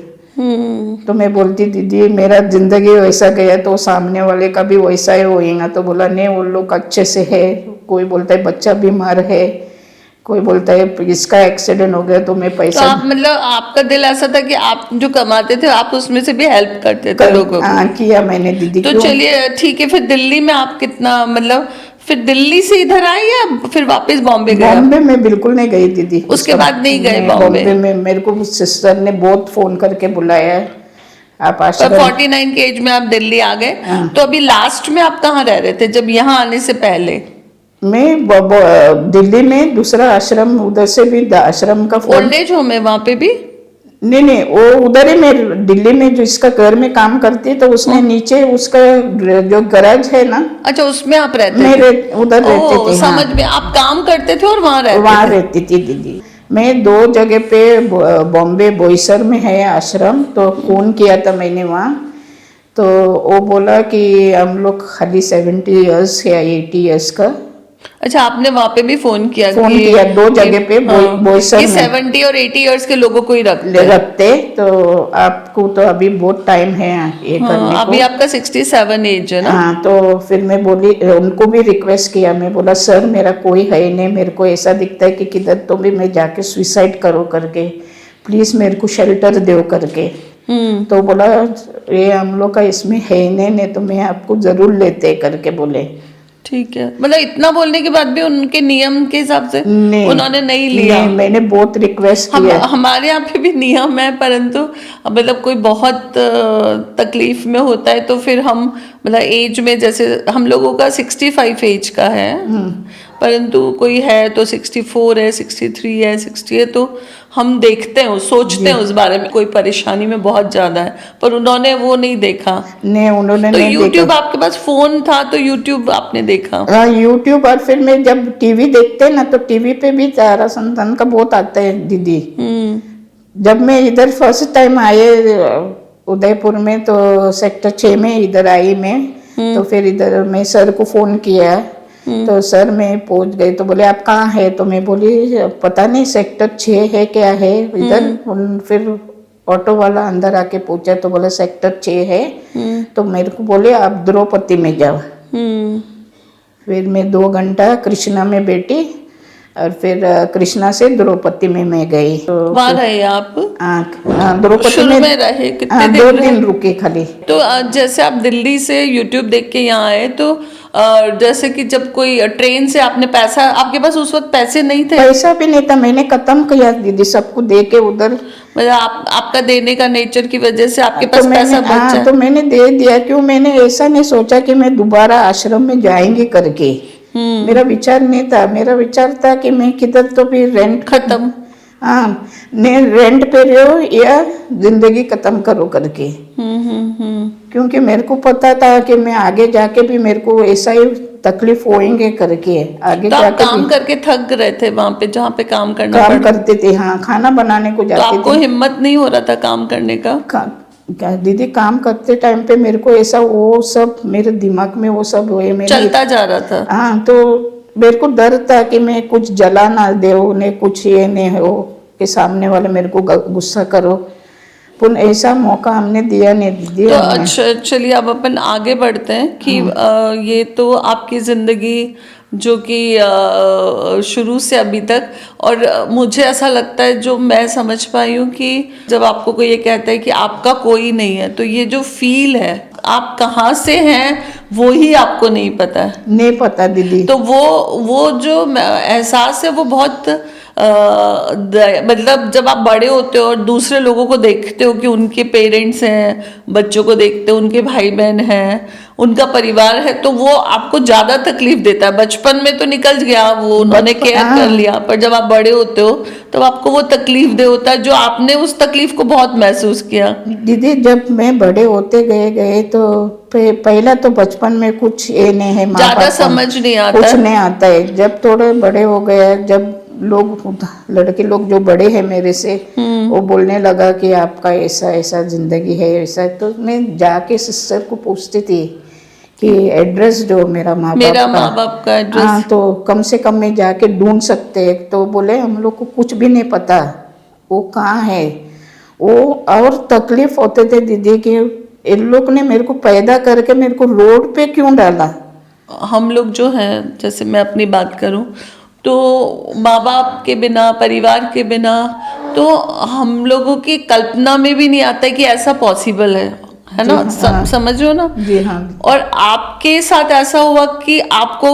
तो मैं बोलती दीदी मेरा जिंदगी वैसा गया तो सामने वाले का भी वैसा ही होएगा। तो बोला नहीं वो लोग अच्छे से है, कोई बोलता है बच्चा बीमार है, कोई बोलता है इसका एक्सीडेंट हो गया तो मैं तो पैसा आप मतलब आपका दिल ऐसा था कि आप जो कमाते थे आप उसमें से भी हेल्प करते थे लोगों को। हाँ, किया मैंने दीदी। तो क्यों? चलिए ठीक है, फिर दिल्ली में आप कितना मतलब फिर दिल्ली से इधर आए या फिर वापस बॉम्बे गए आप? बॉम्बे में बिल्कुल नहीं गई दीदी। उसके बाद नहीं गए मैं बॉम्बे? बॉम्बे में मेरे को सिस्टर ने बहुत फोन करके बुलाया है, आप पर आश्रम। 49 के एज में आप दिल्ली आ गए। हाँ। तो अभी लास्ट में आप कहाँ रह रहे थे जब यहाँ आने से पहले? मैं दिल्ली में दूसरा आश्रम, उधर से भी आश्रम का फोन। ओल्ड एज होम है वहां पे भी? नहीं नहीं, वो उधर ही मैं दिल्ली में जो इसका घर में काम करती है, तो उसने नीचे उसका जो गैराज है ना, अच्छा उसमें आप रहते मैं थे? उधर रहती ओह, थी। हाँ, समझ में, आप काम करते थे और वहां रहते वहाँ थे? रहती थी दीदी। मैं 2 जगह पे बॉम्बे बोईसर में है आश्रम, तो फोन किया था मैंने वहाँ। तो वो बोला कि हम लोग खाली 70 इयर्स या 80 इयर्स का। अच्छा आपने वहां पे भी फोन किया फोन कि किया 2 जगह पे, हाँ, बोईसर कि में 70 और 80 इयर्स के लोगों को ही रखते हैं। रखते। तो आपको तो अभी बहुत टाइम है ये करने हाँ को। अभी आपका 67 एज है ना? हाँ, तो फिर मैं बोली, उनको भी रिक्वेस्ट किया। मैं बोला सर मेरा कोई है नहीं, मेरे को ऐसा दिखता है कि किधर तो भी मैं जाके सुसाइड करो करके, प्लीज मेरे को शेल्टर दो करके। तो बोला ये हम लोग का इसमें है ही नहीं तो मैं आपको जरूर लेते करके बोले। ठीक है, मतलब इतना बोलने के बाद भी उनके नियम के हिसाब से नहीं, उन्होंने नहीं लिया? नहीं, मैंने बहुत रिक्वेस्ट किया। हमारे यहाँ पे भी नियम है, परंतु मतलब कोई बहुत तकलीफ में होता है तो फिर हम मतलब एज में, जैसे हम लोगों का 65 एज का है, परंतु कोई है तो 64 है, 63 है, 60 है, तो हम देखते हैं, सोचते हैं उस बारे में, कोई परेशानी में बहुत ज्यादा है, पर उन्होंने वो नहीं देखा। नहीं, उन्होंने तो नहीं यूट्यूब देखा। आपके पास फोन था तो यूट्यूब आपने देखा? हाँ, यूट्यूब। और फिर मैं जब टीवी देखते हैं ना, तो टीवी पे भी तारा संतान का बहुत आता है दीदी। जब मैं इधर फर्स्ट टाइम आए उदयपुर में, तो सेक्टर 6 में इधर आई मैं। तो फिर इधर मैं सर को फोन किया, तो सर मैं पहुंच गई। तो बोले आप कहाँ है? तो मैं बोली पता नहीं सेक्टर 6 है क्या है इधर। फिर ऑटो वाला अंदर आके पूछा, तो बोला सेक्टर 6 है। तो मेरे को बोले आप द्रौपदी में जाओ। फिर मैं 2 घंटा कृष्णा में बैठी, और फिर कृष्णा से द्रौपदी में मैं गई। तो वहाँ रहे आप? द्रौपदी शुरू में रहे कितने हाँ, दिन 2 रहे? दिन रुके खाली। तो जैसे आप दिल्ली से यूट्यूब देख के यहाँ आए, तो जैसे कि जब कोई ट्रेन से आपने पैसा, आपके पास उस वक्त पैसे नहीं थे? पैसा भी नहीं था, मैंने खत्म किया दीदी सबको दे के उधर। मतलब आपका देने का नेचर की वजह से आपके तो पास मैंने पैसा बचा? तो मैंने दे दिया। क्यों? मैंने ऐसा नहीं सोचा कि मैं दोबारा आश्रम में जाएंगी करके। मेरा विचार नहीं था। मेरा विचार था कि मैं किधर तो भी रेंट खत्म। हाँ, ने रेंट पे रहो या जिंदगी खत्म करो करके। क्योंकि मेरे को पता था कि मैं आगे जाके भी मेरे को ऐसा ही तकलीफ होएंगे करके आगे तो आप जाके काम भी। करके थक रहे थे वहां पे जहाँ पे काम करना काम पड़ा? करते थे, हाँ, खाना बनाने को तो जाते आपको थे। हिम्मत नहीं हो रहा था काम करने का? दीदी काम करते टाइम पे मेरे को ऐसा वो सब मेरे दिमाग में वो सब हुए, मैंने चलता जा रहा था? हाँ, तो मेरे को डर था कि मैं कुछ जला ना दे, उन्हें कुछ ये नहीं हो कि सामने वाले मेरे को गुस्सा करो। पर ऐसा मौका हमने दिया नहीं दीदी। तो अच्छा चलिए अब अपन आगे बढ़ते हैं कि ये तो आपकी ज़िंदगी जो कि शुरू से अभी तक, और मुझे ऐसा लगता है, जो मैं समझ पाई हूँ, कि जब आपको कोई ये कहता है कि आपका कोई नहीं है, तो ये जो फील है आप कहाँ से हैं वो ही आपको नहीं पता है। नहीं पता दीदी। तो वो जो एहसास है वो बहुत मतलब जब आप बड़े होते हो और दूसरे लोगों को देखते हो कि उनके पेरेंट्स हैं, बच्चों को देखते हो, उनके भाई बहन हैं, उनका परिवार है, तो वो आपको ज्यादा तकलीफ देता है। बचपन में तो निकल गया वो, उन्होंने केयर कर लिया, पर जब आप बड़े होते हो तब आपको वो तकलीफ दे होता है, जो आपने उस तकलीफ को बहुत महसूस किया। दीदी जब मैं बड़े होते गए तो पहला तो बचपन में कुछ ये नहीं है, माँ ज्यादा बाप समझ नहीं आता, कुछ नहीं आता है। जब थोड़े बड़े हो गए, जब लोग लड़के लोग जो बड़े हैं मेरे से, वो बोलने लगा कि आपका ऐसा ऐसा जिंदगी है ऐसा, तो मैं जाके सिस्टर को पूछती थी कि एड्रेस जो मेरा माँ बाप का एड्रेस, हाँ, तो कम से कम में जाके ढूंढ सकते हैं। तो बोले हम लोग को कुछ भी नहीं पता वो कहाँ है। वो और तकलीफ होते थे दीदी कि इन लोग ने मेरे को पैदा करके मेरे को रोड पे क्यों डाला। हम लोग जो हैं, जैसे मैं अपनी बात करूं तो माँ बाप के बिना, परिवार के बिना, तो हम लोगों की कल्पना में भी नहीं आता है कि ऐसा पॉसिबल है ना? समझ रहे हो ना? जी हाँ। और आपके साथ ऐसा हुआ कि आपको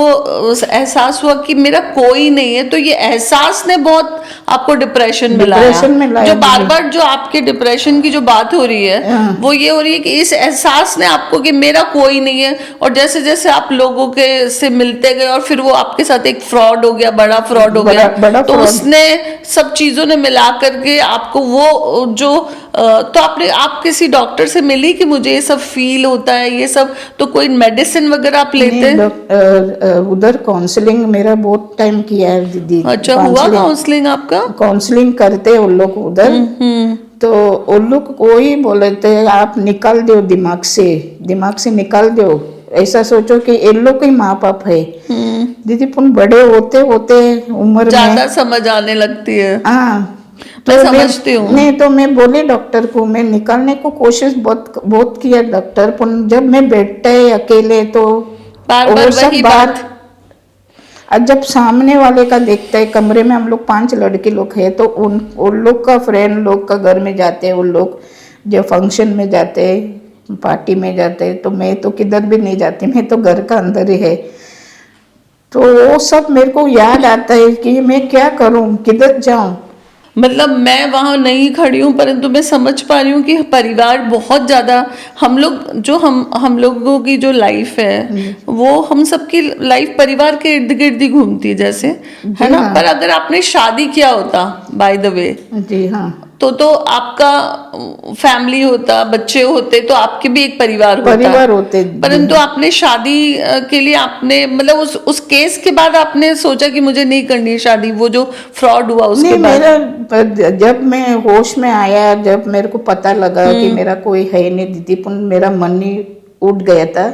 एहसास हुआ कि मेरा कोई नहीं है, तो ये एहसास ने बहुत आपको डिप्रेशन में लाया। डिप्रेशन में लाया जो बार मुझे। बार जो आपके डिप्रेशन की जो बात हो रही है, हाँ। वो ये हो रही है कि इस एहसास ने आपको कि मेरा कोई नहीं है, और जैसे जैसे आप लोगों के से मिलते गए और फिर वो आपके साथ एक फ्रॉड हो गया, बड़ा फ्रॉड हो गया, बड़ा तो fraud। उसने सब चीजों ने मिला करके आपको वो जो तो आप किसी डॉक्टर से मिली कि मुझे ये सब फील होता है, ये सब, तो कोई मेडिसिन वगैरह आप लेते हैं? उधर काउंसलिंग मेरा बहुत टाइम किया है दीदी। अच्छा, हुआ काउंसलिंग आपका? काउंसलिंग करते उन लोग उधर। तो उन लोग कोई बोले थे आप निकाल दो दिमाग से निकाल दो, ऐसा सोचो कि इन लोग के माँ बाप है दीदी, पुन बड़े होते होते उम्र में ज्यादा समझ आने लगती है। हाँ। मैं समझती हूँ। नहीं तो मैं बोले डॉक्टर को, मैं निकालने को कोशिश बहुत किया डॉक्टर, पर जब मैं बैठता है अकेले तो बार वो बार सब वही बात। बात। और जब सामने वाले का देखता है, कमरे में हम लोग 5 लड़के लोग हैं, तो उन लोग का फ्रेंड लोग का घर में जाते हैं, उन लोग जो फंक्शन में जाते हैं, पार्टी में जाते हैं, तो मैं तो किधर भी नहीं जाती, मैं तो घर का अंदर ही है। तो वो सब मेरे को याद आता है कि मैं क्या करूं, किधर जाऊं। मतलब मैं वहां नहीं खड़ी हूँ, परंतु मैं समझ पा रही हूँ कि परिवार बहुत ज्यादा, हम लोग जो हम लोगों की जो लाइफ है, वो हम सबकी लाइफ परिवार के इर्द गिर्द ही घूमती है जैसे, है ना? हाँ। पर अगर आपने शादी किया होता, बाय द वे, जी हाँ। तो आपका फैमिली होता, बच्चे होते, तो आपके भी एक परिवार होते। परंतु आपने शादी के लिए आपने मतलब उस केस के बाद आपने सोचा कि मुझे नहीं करनी है शादी, वो जो फ्रॉड हुआ उसके नहीं, बाद? मेरा जब मैं होश में आया, जब मेरे को पता लगा कि मेरा कोई है नहीं दीदी, पुन मेरा मन ही उठ गया था।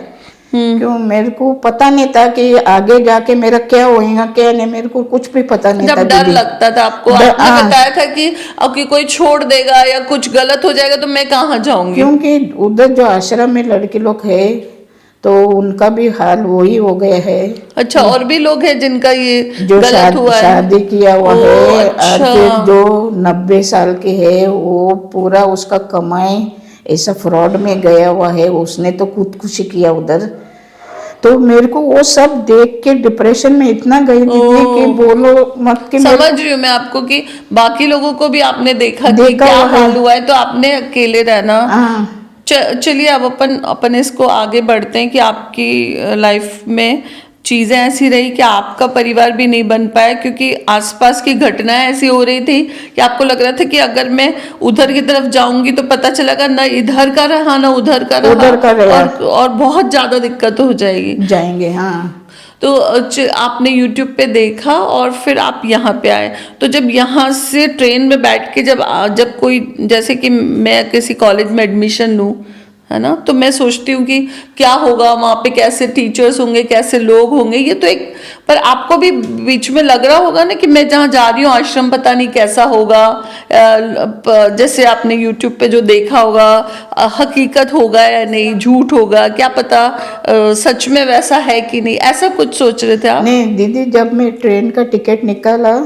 क्यों, मेरे को पता नहीं था कि आगे जाके मेरा क्या होएगा क्या नहीं, मेरे को कुछ भी पता नहीं था जब डर दीदी। लगता था आपको, आपने बताया था कि अब कि कोई छोड़ देगा या कुछ गलत हो जाएगा तो मैं कहाँ जाऊंगी? क्योंकि उधर जो आश्रम में लड़के लोग है, तो उनका भी हाल वही हो गया है। अच्छा, और भी लोग हैं जिनका ये जो गलत हुआ है? शादी किया हुआ ओ, है, अच्छा। और फिर जो 90 साल के है, वो पूरा उसका कमाई ऐसा फ्रॉड में गया हुआ है, उसने तो खुदकुशी किया उधर। तो मेरे को वो सब देख के डिप्रेशन में इतना गई दीदी कि बोलो मत। कि समझ रही हूँ मैं आपको कि बाकी लोगों को भी आपने देखा कि क्या हाल हुआ है, तो आपने अकेले रहना। चलिए अब अपन इसको आगे बढ़ते हैं कि आपकी लाइफ में चीजें ऐसी रही कि आपका परिवार भी नहीं बन पाया, क्योंकि आसपास की घटनाएं ऐसी हो रही थी कि आपको लग रहा था कि अगर मैं उधर की तरफ जाऊंगी तो पता चलेगा ना इधर का रहा ना उधर का रहा, और बहुत ज्यादा दिक्कत हो जाएंगे। हाँ। तो आपने YouTube पे देखा और फिर आप यहाँ पे आए। तो जब यहाँ से ट्रेन में बैठ के जब कोई, जैसे कि मैं किसी कॉलेज में एडमिशन लूँ, है ना, तो मैं सोचती हूँ कि क्या होगा वहाँ पे, कैसे टीचर्स होंगे, कैसे लोग होंगे, ये तो एक, पर आपको भी बीच में लग रहा होगा ना कि मैं जहाँ जा रही हूँ आश्रम पता नहीं कैसा होगा, जैसे आपने YouTube पे जो देखा होगा हकीकत होगा या नहीं, झूठ होगा, क्या पता सच में वैसा है कि नहीं, ऐसा कुछ सोच रहे थे आप? नहीं दीदी, जब मैं ट्रेन का टिकट निकाला,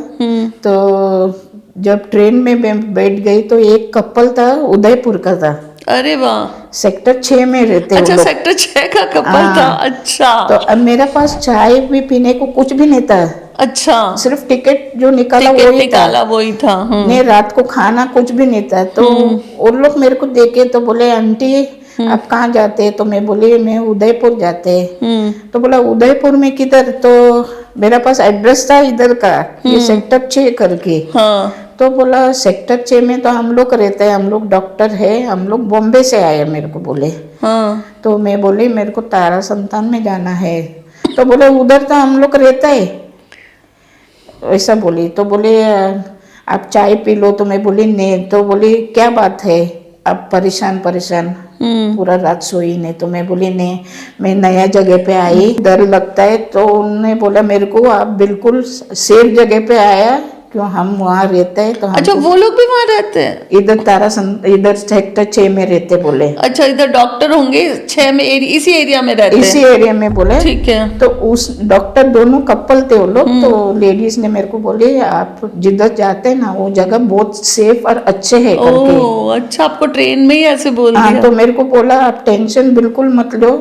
तो जब ट्रेन में बैठ गई, तो एक कपल था, उदयपुर का था। अरे वाह। सेक्टर 6 में रहते। अच्छा, सेक्टर 6 का कपल था। अच्छा। तो अब मेरे पास चाय भी पीने को कुछ भी नहीं था। अच्छा, सिर्फ टिकट जो निकाला वही था। नहीं, रात को खाना कुछ भी नहीं था। तो उन लोग मेरे को देखे तो बोले आंटी आप कहाँ जाते? तो मैं बोली मैं उदयपुर जाते। तो बोला उदयपुर में किधर? तो मेरा पास एड्रेस था इधर का, ये सेक्टर 6 करके। तो बोला सेक्टर 6 में तो हम लोग रहते हैं, हम लोग डॉक्टर है, हम लोग बॉम्बे से आए, मेरे को बोले। तो मैं बोली मेरे को तारा संस्थान में जाना है। तो बोले उधर तो हम लोग रहता है, ऐसा बोली। तो बोले आप चाय पी लो। तो मैं बोली नहीं। तो बोली क्या बात है, आप परेशान पूरा रात सोई नहीं। तो मैं बोली नहीं, मैं नया जगह पे आई, डर लगता है। तो उन्होंने बोला मेरे को आप बिल्कुल सेफ जगह पे आया, क्यों हम वहाँ रहते हैं तो अच्छा, वो लोग भी वहाँ रहते हैं? इधर सेक्टर 6 में रहते बोले। अच्छा, इधर डॉक्टर होंगे 6 में, इसी एरिया में रहते इसी हैं? एरिया में बोले। ठीक है। तो उस डॉक्टर दोनों कपल थे वो लोग, तो लेडीज ने मेरे को बोले आप जिधर जाते हैं ना वो जगह बहुत सेफ और अच्छे है करके। ओह अच्छा, आपको ट्रेन में ही ऐसे बोल हाँ, दिया? तो मेरे को बोला आप टेंशन बिल्कुल मत लो,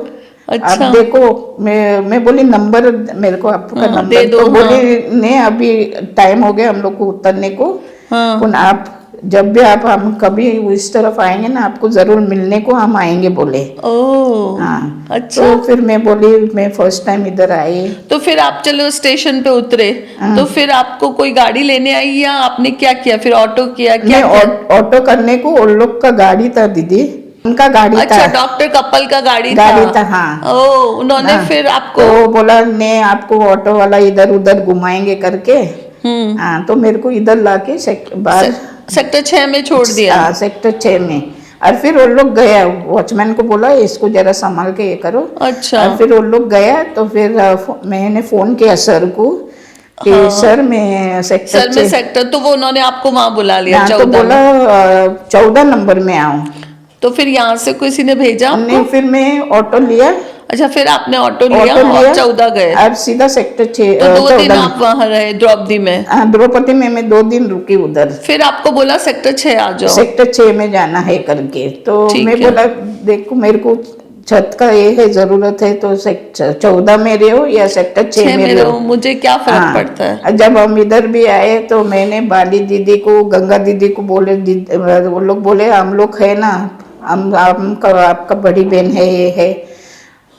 अच्छा। आप देखो। मैं बोली नंबर मेरे को आपका हाँ, नंबर दे दो, तो हाँ। बोली नहीं अभी टाइम हो गया हम लोग को उतरने को। हाँ। पुन आप जब भी आप हम कभी इस तरफ आएंगे ना आपको जरूर मिलने को हम आएंगे बोले। ओह हाँ, अच्छा। तो फिर मैं बोली मैं फर्स्ट टाइम इधर आई। तो फिर आप चलो स्टेशन पे उतरे, हाँ। तो फिर आपको कोई गाड़ी लेने आई या आपने क्या किया फिर? ऑटो किया, क्या नहीं, किया? ऑटो करने को उन लोग का गाड़ी था दीदी, उनका गाड़ी अच्छा, था। डॉक्टर कपल का गाड़ी गाड़ी था? था, हाँ। ओह, उन्होंने हाँ, फिर आपको? तो बोला ने आपको ऑटो वाला इधर उधर घुमाएंगे करके। हाँ, तो मेरे को इधर लाके बाहर सेक्टर 6 में छोड़ दिया? हाँ, सेक्टर 6 में। और फिर वो लोग गया, वॉचमैन को बोला इसको जरा संभाल के ये करो। अच्छा। और फिर वो लोग गया तो फिर मैंने फोन किया सर को कि हाँ। सर मैं सेक्टर सर में सेक्टर, तो वो उन्होंने आपको वहां बुला लिया तो 14 बोला में? 14 नंबर में आऊँ। तो फिर यहाँ से किसी ने भेजा आपको? नहीं, फिर मैं ऑटो लिया। अच्छा, फिर आपने ऑटो लिया ऑटो और लिया 14 गए? और सीधा सेक्टर 6 तो 2 दिन 14 आप वहां रहे द्रौपदी में? हाँ, द्रौपदी में मैं 2 दिन रुकी उधर। फिर आपको बोला सेक्टर 6 आ जाओ? सेक्टर 6 में जाना है करके। तो ठीक मैं है। बोला देखो मेरे को छत का ये है जरूरत है तो सेक्टर 14 में रहो या सेक्टर 6 में रहो, मुझे क्या फर्क पड़ता है? हाँ। जब हम इधर भी आए तो मैंने बाली दीदी को, गंगा दीदी को बोले, वो लोग बोले हम लोग है ना, हम आपका बड़ी बहन है, ये है,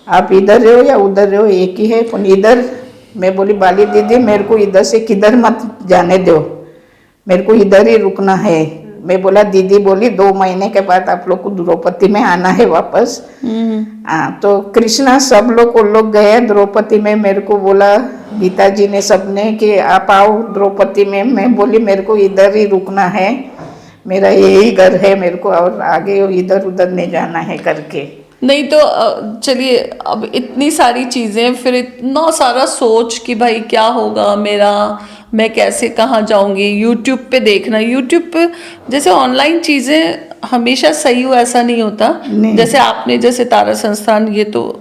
आप इधर रहो या उधर रहो एक ही है। पर इधर मैं बोली बाली दीदी मेरे को इधर से किधर मत जाने दो, मेरे को इधर ही रुकना है। मैं बोला दीदी बोली 2 महीने के बाद आप लोग को द्रौपदी में आना है वापस। हाँ, तो कृष्णा सब लोग वो लोग गए द्रौपदी में। मेरे को बोला गीता जी ने सबने कि आप आओ द्रौपदी में। मैं बोली मेरे को इधर ही रुकना है, मेरा यही घर है मेरे को, और आगे इधर उधर नहीं जाना है करके। नहीं तो चलिए, अब इतनी सारी चीज़ें, फिर इतना सारा सोच कि भाई क्या होगा मेरा, मैं कैसे कहाँ जाऊंगी। यूट्यूब पे देखना, यूट्यूब पे जैसे ऑनलाइन चीज़ें हमेशा सही हो ऐसा नहीं होता। जैसे आपने जैसे तारा संस्थान, ये तो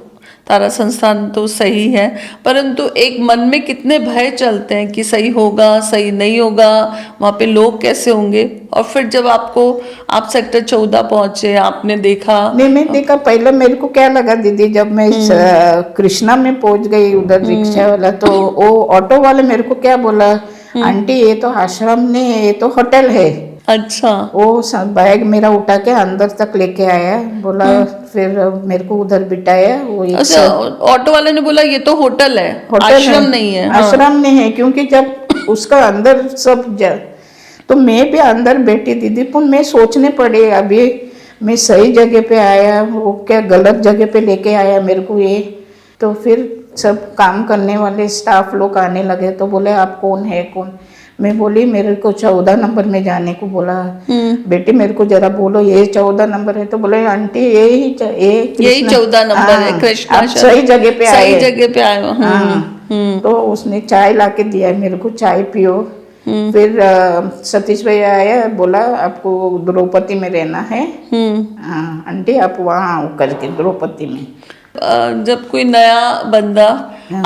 तारा संस्थान तो सही है, परंतु एक मन में कितने भय चलते हैं कि सही होगा सही नहीं होगा, वहाँ पे लोग कैसे होंगे। और फिर जब आप सेक्टर 14 पहुंचे, आपने देखा? नहीं, मैं देखा पहले मेरे को क्या लगा दीदी, जब मैं कृष्णा में पहुंच गई उधर रिक्शा वाला, तो वो ऑटो वाले मेरे को क्या बोला, आंटी ये तो आश्रम नहीं है, ये तो होटल है। अच्छा। वो बैग मेरा उठा के अंदर तक लेके आया, बोला फिर मेरे को उधर बिठाया। वो अच्छा, ऑटो वाले ने बोला ये तो होटल है, आश्रम नहीं है? हाँ। आश्रम नहीं है, क्योंकि जब उसका अंदर सब तो मैं भी अंदर बैठी दीदी, पर मैं सोचने पड़े अभी मैं सही जगह पे आया, वो क्या गलत जगह पे लेके आया मेरे को ये। तो फिर सब काम करने वाले स्टाफ लोग आने लगे, तो बोले आप कौन है कौन। मैं बोली मेरे को 14 नंबर में जाने को बोला। बेटी मेरे को जरा बोलो ये 14 नंबर है, तो बोले आंटी यही 14 नंबर है कृष्णा, आप सही जगह पे आए, सही जगह पे आए हो। हाँ। तो उसने चाय लाके दिया मेरे को, चाय पियो। फिर सतीश भैया आया, बोला आपको द्रौपदी में रहना है। हाँ आंटी आप वहाँ आओ करके द्रौपदी में। जब कोई नया बंदा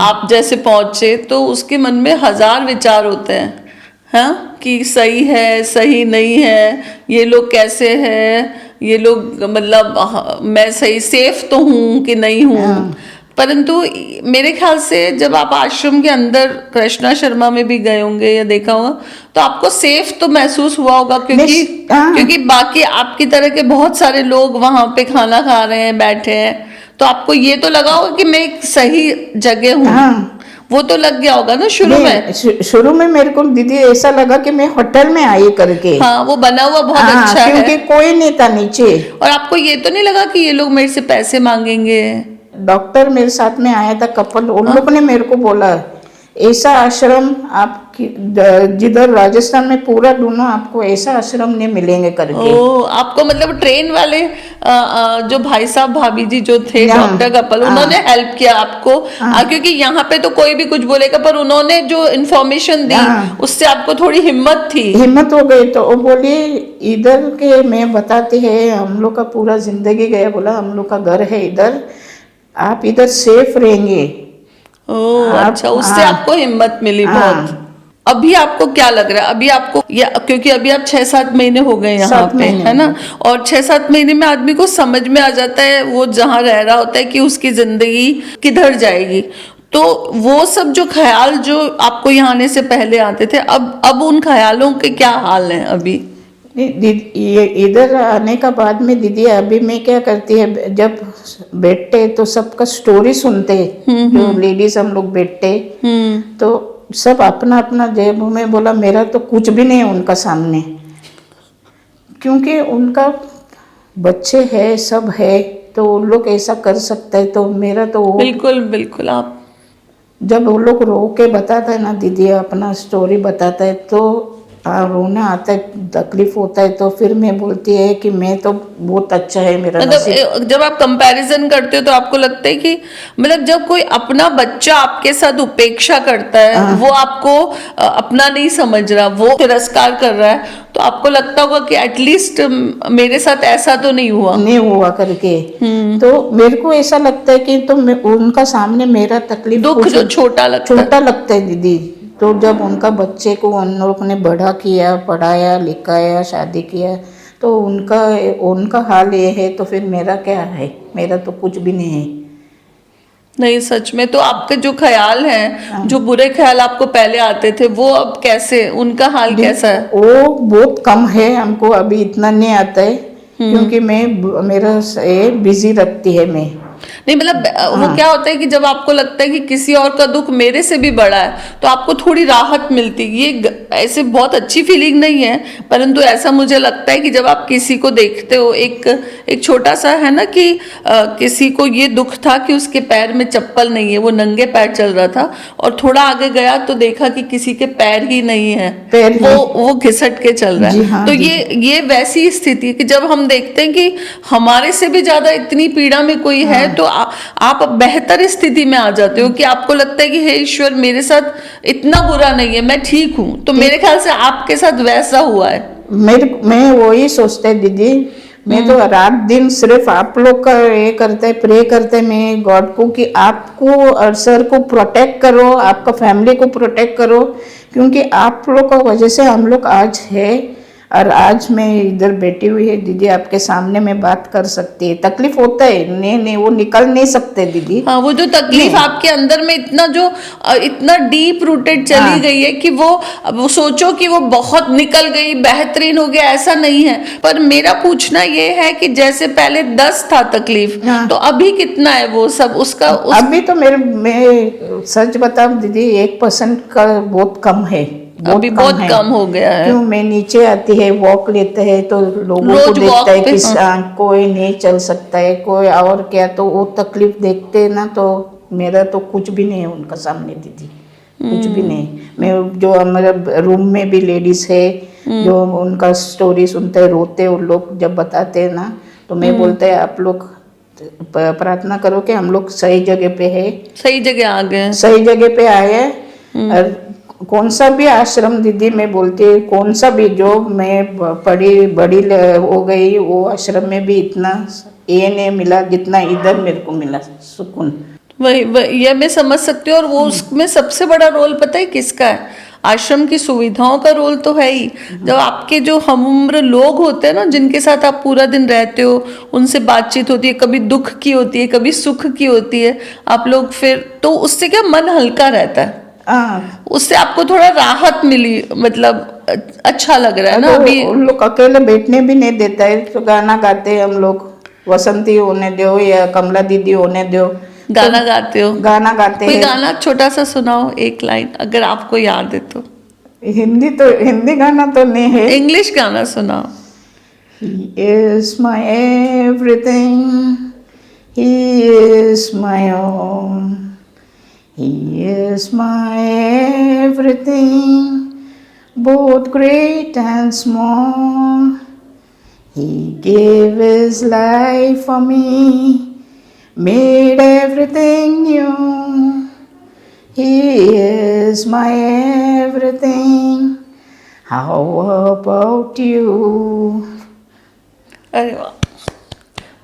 आप जैसे पहुंचे तो उसके मन में 1000 विचार होते हैं, हाँ, कि सही है सही नहीं है, ये लोग कैसे हैं, ये लोग मतलब मैं सही सेफ तो हूँ कि नहीं हूँ। परंतु मेरे ख्याल से जब आप आश्रम के अंदर कृष्णा शर्मा में भी गए होंगे या देखा होगा, तो आपको सेफ तो महसूस हुआ होगा, क्योंकि बाकी आपकी तरह के बहुत सारे लोग वहां पे खाना खा रहे हैं, बैठे हैं, तो आपको ये तो लगा होगा कि मैं एक सही जगह हूँ। हाँ। वो तो लग गया होगा ना शुरू में? शुरू में मेरे को दीदी ऐसा लगा कि मैं होटल में आई करके। हाँ, वो बना हुआ बहुत अच्छा है, क्योंकि कोई नहीं था नीचे। और आपको ये तो नहीं लगा कि ये लोग मेरे से पैसे मांगेंगे? डॉक्टर मेरे साथ में आया था कपल, उन लोगों ने मेरे को बोला ऐसा आश्रम आप जिधर राजस्थान में पूरा ढूंढो आपको ऐसा आश्रम नहीं मिलेंगे करके। ओ, आपको मतलब ट्रेन वाले जो भाई साहब भाभी जी जो थे हाँ, डॉक्टर कपल, हाँ। उन्होंने हेल्प किया आपको। क्योंकि यहाँ पे तो कोई भी कुछ बोलेगा, पर उन्होंने जो इन्फॉर्मेशन दी हाँ। उससे आपको थोड़ी हिम्मत थी। हिम्मत हो गई तो वो बोली इधर के मैं बताती है हम लोग का पूरा जिंदगी गया, बोला हम लोग का घर है इधर, आप इधर सेफ रहेंगे। ओह आप अच्छा, उससे हाँ, आपको हिम्मत मिली बहुत। हाँ। अभी आपको क्या लग रहा है? अभी आपको क्योंकि अभी आप 6-7 महीने हो गए यहाँ 7 पे, महीने है हो ना? गए। और 6-7 महीने में आदमी को समझ में आ जाता है वो जहाँ रह रहा होता है कि उसकी जिंदगी किधर जाएगी। तो वो सब जो ख्याल जो आपको यहाँ आने से पहले आते थे, अब उन ख्यालों के क्या हाल हैं अभी? नहीं, ये इधर आने का बाद में दीदी अभी मैं क्या करती है, जब बैठते तो सबका स्टोरी सुनते, जो लेडीज हम लोग बैठते तो सब अपना अपना जेब में बोला मेरा तो कुछ भी नहीं है उनका सामने, क्योंकि उनका बच्चे है सब है तो वो लोग ऐसा कर सकते हैं, तो मेरा तो वो बिल्कुल बिल्कुल। आप जब वो लोग रो के बताता है ना दीदी अपना स्टोरी बताता है तो रोना आता है, तकलीफ होता है, तो फिर मैं बोलती है कि मैं तो बहुत अच्छा है मेरा नसीब। मतलब जब आप कंपैरिजन करते हो तो आपको लगता है कि मतलब जब कोई अपना बच्चा आपके साथ उपेक्षा करता है, वो आपको अपना नहीं समझ रहा, वो तिरस्कार कर रहा है, तो आपको लगता होगा कि एटलीस्ट मेरे साथ ऐसा तो नहीं हुआ। नहीं हुआ करके, तो मेरे को ऐसा लगता है कि तो उनका सामने मेरा तकलीफ दुख कुछ जो छोटा लगता है। छोटा लगता है दीदी। तो जब उनका बच्चे को उन लोग ने बड़ा किया, पढ़ाया लिखाया, शादी किया, तो उनका उनका हाल ये है, तो फिर मेरा क्या है, मेरा तो कुछ भी नहीं है। नहीं सच में, तो आपके जो ख्याल हैं, जो बुरे ख्याल आपको पहले आते थे, वो अब कैसे, उनका हाल कैसा है? वो बहुत कम है, हमको अभी इतना नहीं आता है, क्योंकि मैं मेरा ये बिजी रखती है मैं। नहीं मतलब वो क्या होता है कि जब आपको लगता है कि किसी और का दुख मेरे से भी बड़ा है, तो आपको थोड़ी राहत मिलती है। ये ऐसे बहुत अच्छी फीलिंग नहीं है, परंतु ऐसा मुझे लगता है कि जब आप किसी को देखते हो, एक छोटा सा है ना कि किसी को ये दुख था कि उसके पैर में चप्पल नहीं है, वो नंगे पैर चल रहा था, और थोड़ा आगे गया तो देखा कि किसी के पैर ही नहीं है, पैर वो घिसट के चल रहा जी है। हाँ, तो जी ये वैसी स्थिति है कि जब हम देखते हैं कि हमारे से भी ज्यादा इतनी पीड़ा में कोई है, तो आप बेहतर स्थिति में आ जाते हो कि आपको लगता है कि हे ईश्वर मेरे साथ इतना बुरा नहीं है, मैं ठीक हूं। तो मेरे ख्याल से आपके साथ वैसा हुआ है। मैं वही सोचते दीदी, मैं तो रात दिन सिर्फ आप लोग का ये करते प्रे करते मैं गॉड को कि आपको और सर को प्रोटेक्ट करो, आपका फैमिली को प्रोटेक्ट करो, क्योंकि आप लोग का वजह से हम लोग आज है, और आज मैं इधर बैठी हुई है दीदी, आपके सामने मैं बात कर सकती है। तकलीफ होता है, नहीं वो निकल नहीं सकते दीदी। हाँ, वो जो तकलीफ आपके अंदर में इतना डीप रूटेड चली गई है कि वो सोचो कि वो बहुत निकल गई, बेहतरीन हो गया, ऐसा नहीं है। पर मेरा पूछना ये है कि जैसे पहले 10 था तकलीफ, तो अभी कितना है वो सब उसका अभी तो मैं सच बताऊं दीदी 1% का बहुत कम है, अभी बहुत कम हो गया है। क्यों मैं नीचे आती है वॉक लेते हैं तो लोगों को देखता है कि कोई नहीं चल सकता है, कोई और क्या, तो वो तकलीफ देखते हैं ना, तो मेरा तो कुछ भी नहीं है उनका सामने दीदी, कुछ भी नहीं। मैं जो हमारे रूम में भी लेडीज है जो उनका स्टोरी सुनते हैं, रोते हैं, उन लोग जब बताते हैं ना, तो मैं बोलते हैं आप लोग प्रार्थना करो कि हम लोग सही जगह पे है, सही जगह आ गए, सही जगह पे आए। और कौन सा भी आश्रम दीदी मैं बोलती हूँ, कौन सा भी जो मैं बड़ी हो गई, वो आश्रम में भी इतना ये नहीं मिला जितना इधर मेरे को मिला सुकून। वही ये मैं समझ सकती हूँ। और वो उसमें सबसे बड़ा रोल पता है किसका है? आश्रम की सुविधाओं का रोल तो है ही। जब आपके जो हम उम्र लोग होते हैं ना, जिनके साथ आप पूरा दिन रहते हो, उनसे बातचीत होती है, कभी दुख की होती है, कभी सुख की होती है, आप लोग फिर तो उससे क्या मन हल्का रहता है, उससे आपको थोड़ा राहत मिली, मतलब अच्छा लग रहा है ना। अभी उन लोग अकेले बैठने भी नहीं देता है, तो गाना गाते हैं हम लोग, वसंती होने दो या कमला दीदी होने दो, गाना गाते हो? गाना गाते कोई हैं। गाना छोटा सा सुनाओ, एक लाइन अगर आपको याद है तो। हिंदी गाना तो नहीं है, इंग्लिश गाना सुनाओ। He is my everything, He is my own, He is my everything, both great and small. He gave his life for me, made everything new. He is my everything. How about you? अरे वाह,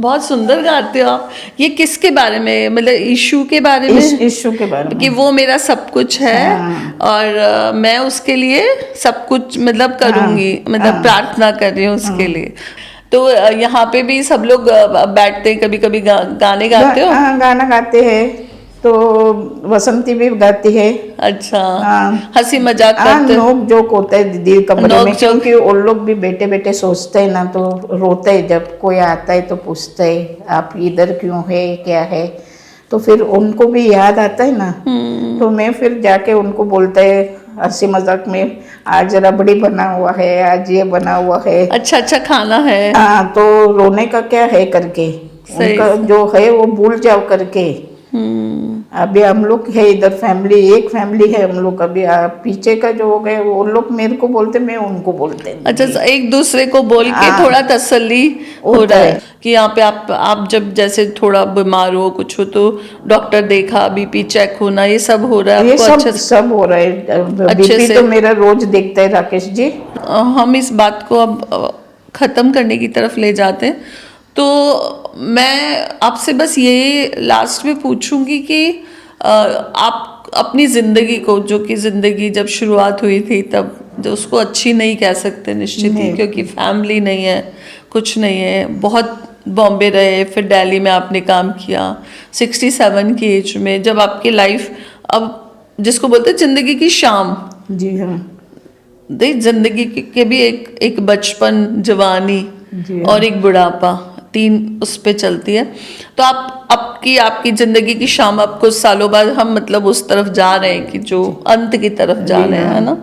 बहुत सुंदर गाते हो आप। ये किसके बारे में, मतलब यीशु के बारे में? इस इशू के बारे में कि वो मेरा सब कुछ है हाँ। और मैं उसके लिए सब कुछ मतलब करूंगी, मतलब प्रार्थना कर रही हूँ उसके लिए। तो यहाँ पे भी सब लोग बैठते हैं, कभी कभी गाने गाते हो? हाँ, गाना गाते हैं। तो वसंती भी गाती है। अच्छा, हाँ। हंसी मजाक करते हो? नोक जोक होता है दीदी कमरे नोक में, जोक। क्योंकि वो लोग भी बेटे बेटे सोचते हैं ना, तो रोते हैं जब कोई आता है तो पूछते हैं आप इधर क्यों है, क्या है। तो फिर उनको भी याद आता है ना, तो मैं फिर जाके उनको बोलता है हंसी मजाक में, आज रबड़ी बना हुआ है, आज ये बना हुआ है। अच्छा अच्छा खाना है। हाँ, तो रोने का क्या है करके, सही उनका से। जो है वो भूल जाओ करके। अभी हम लोग है इधर फैमिली, एक फैमिली है हम लोग। अभी पीछे का जो हो गए वो लोग मेरे को बोलते, मैं उनको बोलते हैं। अच्छा, एक दूसरे को बोल के हाँ। थोड़ा तसल्ली हो होता रहा है। है कि यहाँ पे आप जब जैसे थोड़ा बीमार हो कुछ हो तो डॉक्टर देखा, बीपी चेक होना, ये सब हो रहा है ये आपको सब अच्छे से? सब हो रहा है। अच्छे बीपी से। तो मेरा रोज देखता है राकेश जी। हम इस बात को अब ख़त्म करने की तरफ ले जाते हैं। तो मैं आपसे बस ये लास्ट में पूछूंगी कि आप अपनी ज़िंदगी को, जो कि ज़िंदगी जब शुरुआत हुई थी तब, जो उसको अच्छी नहीं कह सकते निश्चित ही, नहीं। क्योंकि फैमिली नहीं है, कुछ नहीं है, बहुत बॉम्बे रहे, फिर दिल्ली में आपने काम किया 67 की एज में, जब आपकी लाइफ अब जिसको बोलते हैं ज़िंदगी की शाम, जी हाँ। देख जिंदगी के भी एक बचपन, जवानी जी हाँ। और एक बुढ़ापा, तीन उस पे चलती है। तो आपकी जिंदगी की शाम, अब कुछ सालों बाद हम मतलब उस तरफ जा रहे हैं कि जो अंत की तरफ जा रहे हैं, है ना?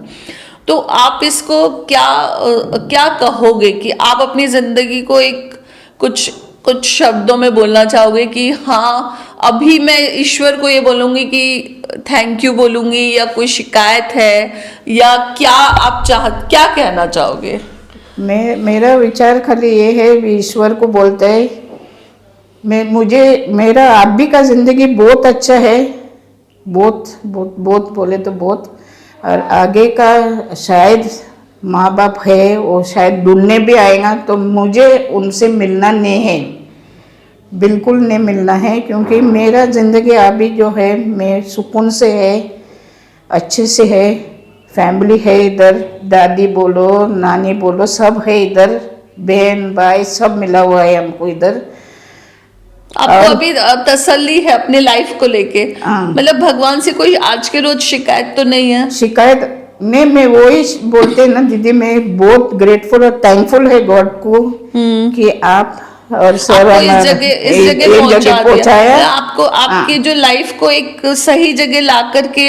तो आप इसको क्या कहोगे कि आप अपनी जिंदगी को एक कुछ शब्दों में बोलना चाहोगे कि हाँ अभी मैं ईश्वर को ये बोलूंगी कि थैंक यू बोलूंगी, या कोई शिकायत है, या क्या कहना चाहोगे? मेरा विचार खाली ये है, ईश्वर को बोलते हैं मेरा आप भी का जिंदगी बहुत अच्छा है, बहुत बहुत बहुत बोले तो बहुत। और आगे का शायद माँ बाप है, वो शायद ढूंढने भी आएगा, तो मुझे उनसे मिलना नहीं है, बिल्कुल नहीं मिलना है। क्योंकि मेरा ज़िंदगी अभी जो है, मैं सुकून से है, अच्छे से है, फैमिली है इधर, दादी बोलो नानी बोलो सब है इधर, बहन भाई सब मिला हुआ है हमको इधर। आपको अभी तसल्ली है अपने लाइफ को लेके? हाँ। मतलब भगवान से कोई आज के रोज शिकायत तो नहीं है? शिकायत नहीं, मैं वही बोलते हैं ना दीदी, मैं बहुत ग्रेटफुल और थैंकफुल है गॉड को कि आप और सर आपको इस जगह पहुंचाया। आपको आपकी जो लाइफ को एक सही जगह ला करके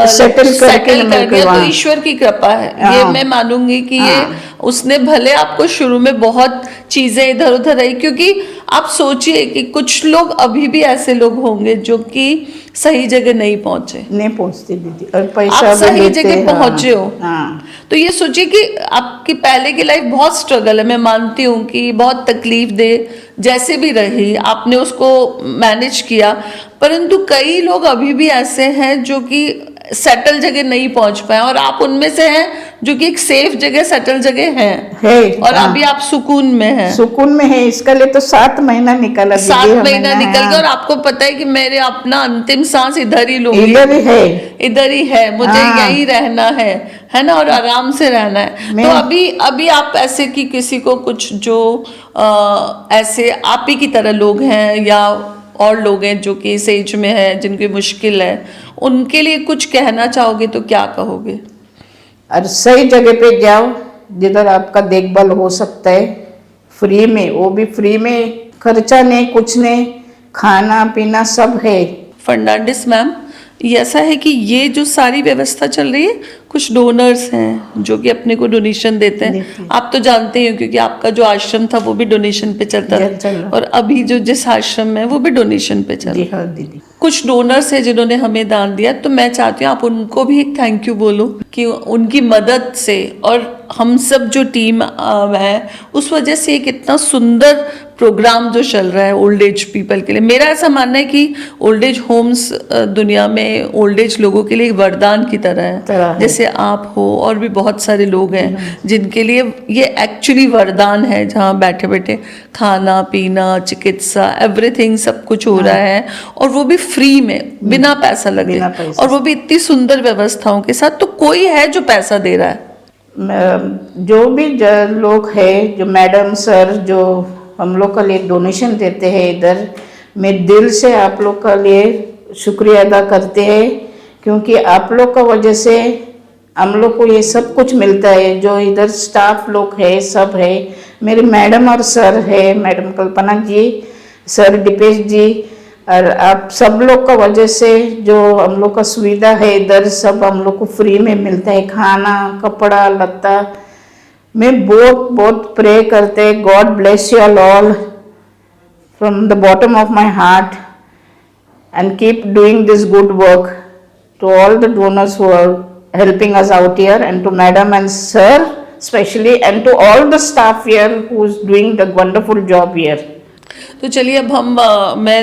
सेटल कर मेरे दिया, को तो वहाँ। ईश्वर की कृपा है। ये मैं मानूंगी कि ये उसने, भले आपको शुरू में बहुत चीजें इधर उधर रही, क्योंकि आप सोचिए कि कुछ लोग अभी भी ऐसे लोग होंगे जो कि सही जगह नहीं पहुंचे, नहीं पहुंचती दीदी, और पैसा आप सही भी लेते, जगह पहुंचे हो। हाँ। तो ये सोचिए कि आपकी पहले की लाइफ बहुत स्ट्रगल है, मैं मानती हूँ कि बहुत तकलीफ दे जैसे भी रही, आपने उसको मैनेज किया, परंतु कई लोग अभी भी ऐसे हैं जो कि सेटल जगह नहीं पहुंच पाए, और आप उनमें से हैं जो कि एक सेफ जगह, सेटल जगह है, और हाँ। अभी आप सुकून में हैं। सुकून में है, इसका लिए तो 7 महीना निकाला दीदी, 7 हमें महीना ना, निकल गया, और आपको पता है कि मेरे अपना अंतिम सांस इधर ही लूंगी, इधर ही है, इधर ही है, मुझे हाँ। यहीं रहना है ना, और आराम से रहना है। तो अभी आप ऐसे कि किसी को कुछ जो ऐसे आप ही की तरह लोग हैं, या और लोग हैं जो कि इस एज में है, जिनकी मुश्किल है, उनके लिए कुछ कहना चाहोगे तो क्या कहोगे? और सही जगह पे जाओ जिधर आपका देखभाल हो सकता है, फ्री में, वो भी फ्री में, खर्चा नहीं, कुछ नहीं, खाना पीना सब है। फर्नांडिस मैम, ये ऐसा है कि ये जो सारी व्यवस्था चल रही है, कुछ डोनर्स हैं जो कि अपने को डोनेशन देते हैं। आप तो जानते ही हो क्योंकि आपका जो आश्रम था वो भी डोनेशन पे चलता था, और अभी जो जिस आश्रम में वो भी डोनेशन पे चल रहा है। जी हाँ दीदी। कुछ डोनर्स हैं जिन्होंने हमें दान दिया, तो मैं चाहती हूँ आप उनको भी एक थैंक यू बोलो कि उनकी मदद से और हम सब जो टीम है उस वजह से एक इतना सुंदर प्रोग्राम जो चल रहा है ओल्ड एज पीपल के लिए। मेरा ऐसा मानना है कि ओल्ड एज होम्स दुनिया में ओल्ड एज लोगों के लिए एक वरदान की तरह है। जैसे आप हो और भी बहुत सारे लोग हैं जिनके लिए ये एक्चुअली वरदान है, जहाँ बैठे बैठे खाना पीना चिकित्सा एवरीथिंग सब कुछ हो रहा है, और वो भी फ्री में बिना पैसा लगे, और वो भी इतनी सुंदर व्यवस्थाओं के साथ। तो कोई है जो पैसा दे रहा है? जो भी लोग हैं, जो मैडम सर जो हम लोग के लिए डोनेशन देते हैं इधर, मैं दिल से आप लोग का लिए शुक्रिया अदा करते हैं, क्योंकि आप लोग का वजह से हम लोग को ये सब कुछ मिलता है। जो इधर स्टाफ लोग है सब है, मेरे मैडम और सर है, मैडम कल्पना जी, सर दीपेश जी, और आप सब लोग का वजह से जो हम लोग का सुविधा है इधर सब हम लोग को फ्री में मिलता है, खाना कपड़ा लत्ता। मैं बहुत बहुत प्रे करते, God bless you all from the bottom of my heart and keep doing this good work to all the donors who are helping us out here, and to madam and sir especially, and to all the staff here who's doing the wonderful job here. तो चलिए अब मैं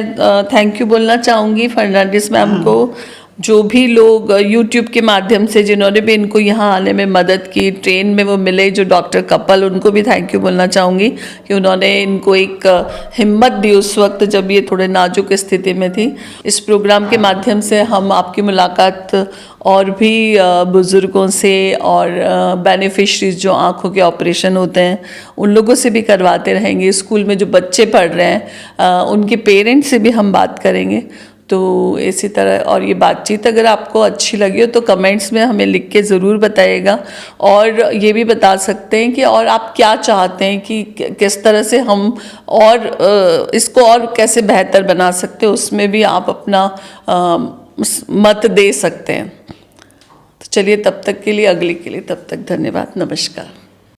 thank you बोलना चाहूँगी Fernandes ma'am को, जो भी लोग यूट्यूब के माध्यम से जिन्होंने भी इनको यहाँ आने में मदद की, ट्रेन में वो मिले जो डॉक्टर कपल, उनको भी थैंक यू बोलना चाहूँगी कि उन्होंने इनको एक हिम्मत दी उस वक्त जब ये थोड़े नाजुक स्थिति में थी। इस प्रोग्राम के माध्यम से हम आपकी मुलाकात और भी बुज़ुर्गों से और बेनिफिशरीज जो आँखों के ऑपरेशन होते हैं उन लोगों से भी करवाते रहेंगे। स्कूल में जो बच्चे पढ़ रहे हैं उनके पेरेंट्स से भी हम बात करेंगे। तो इसी तरह, और ये बातचीत अगर आपको अच्छी लगी हो तो कमेंट्स में हमें लिख के ज़रूर बताइएगा, और ये भी बता सकते हैं कि और आप क्या चाहते हैं कि किस तरह से हम और इसको और कैसे बेहतर बना सकते हैं, उसमें भी आप अपना मत दे सकते हैं। तो चलिए तब तक के लिए, अगली के लिए तब तक धन्यवाद, नमस्कार।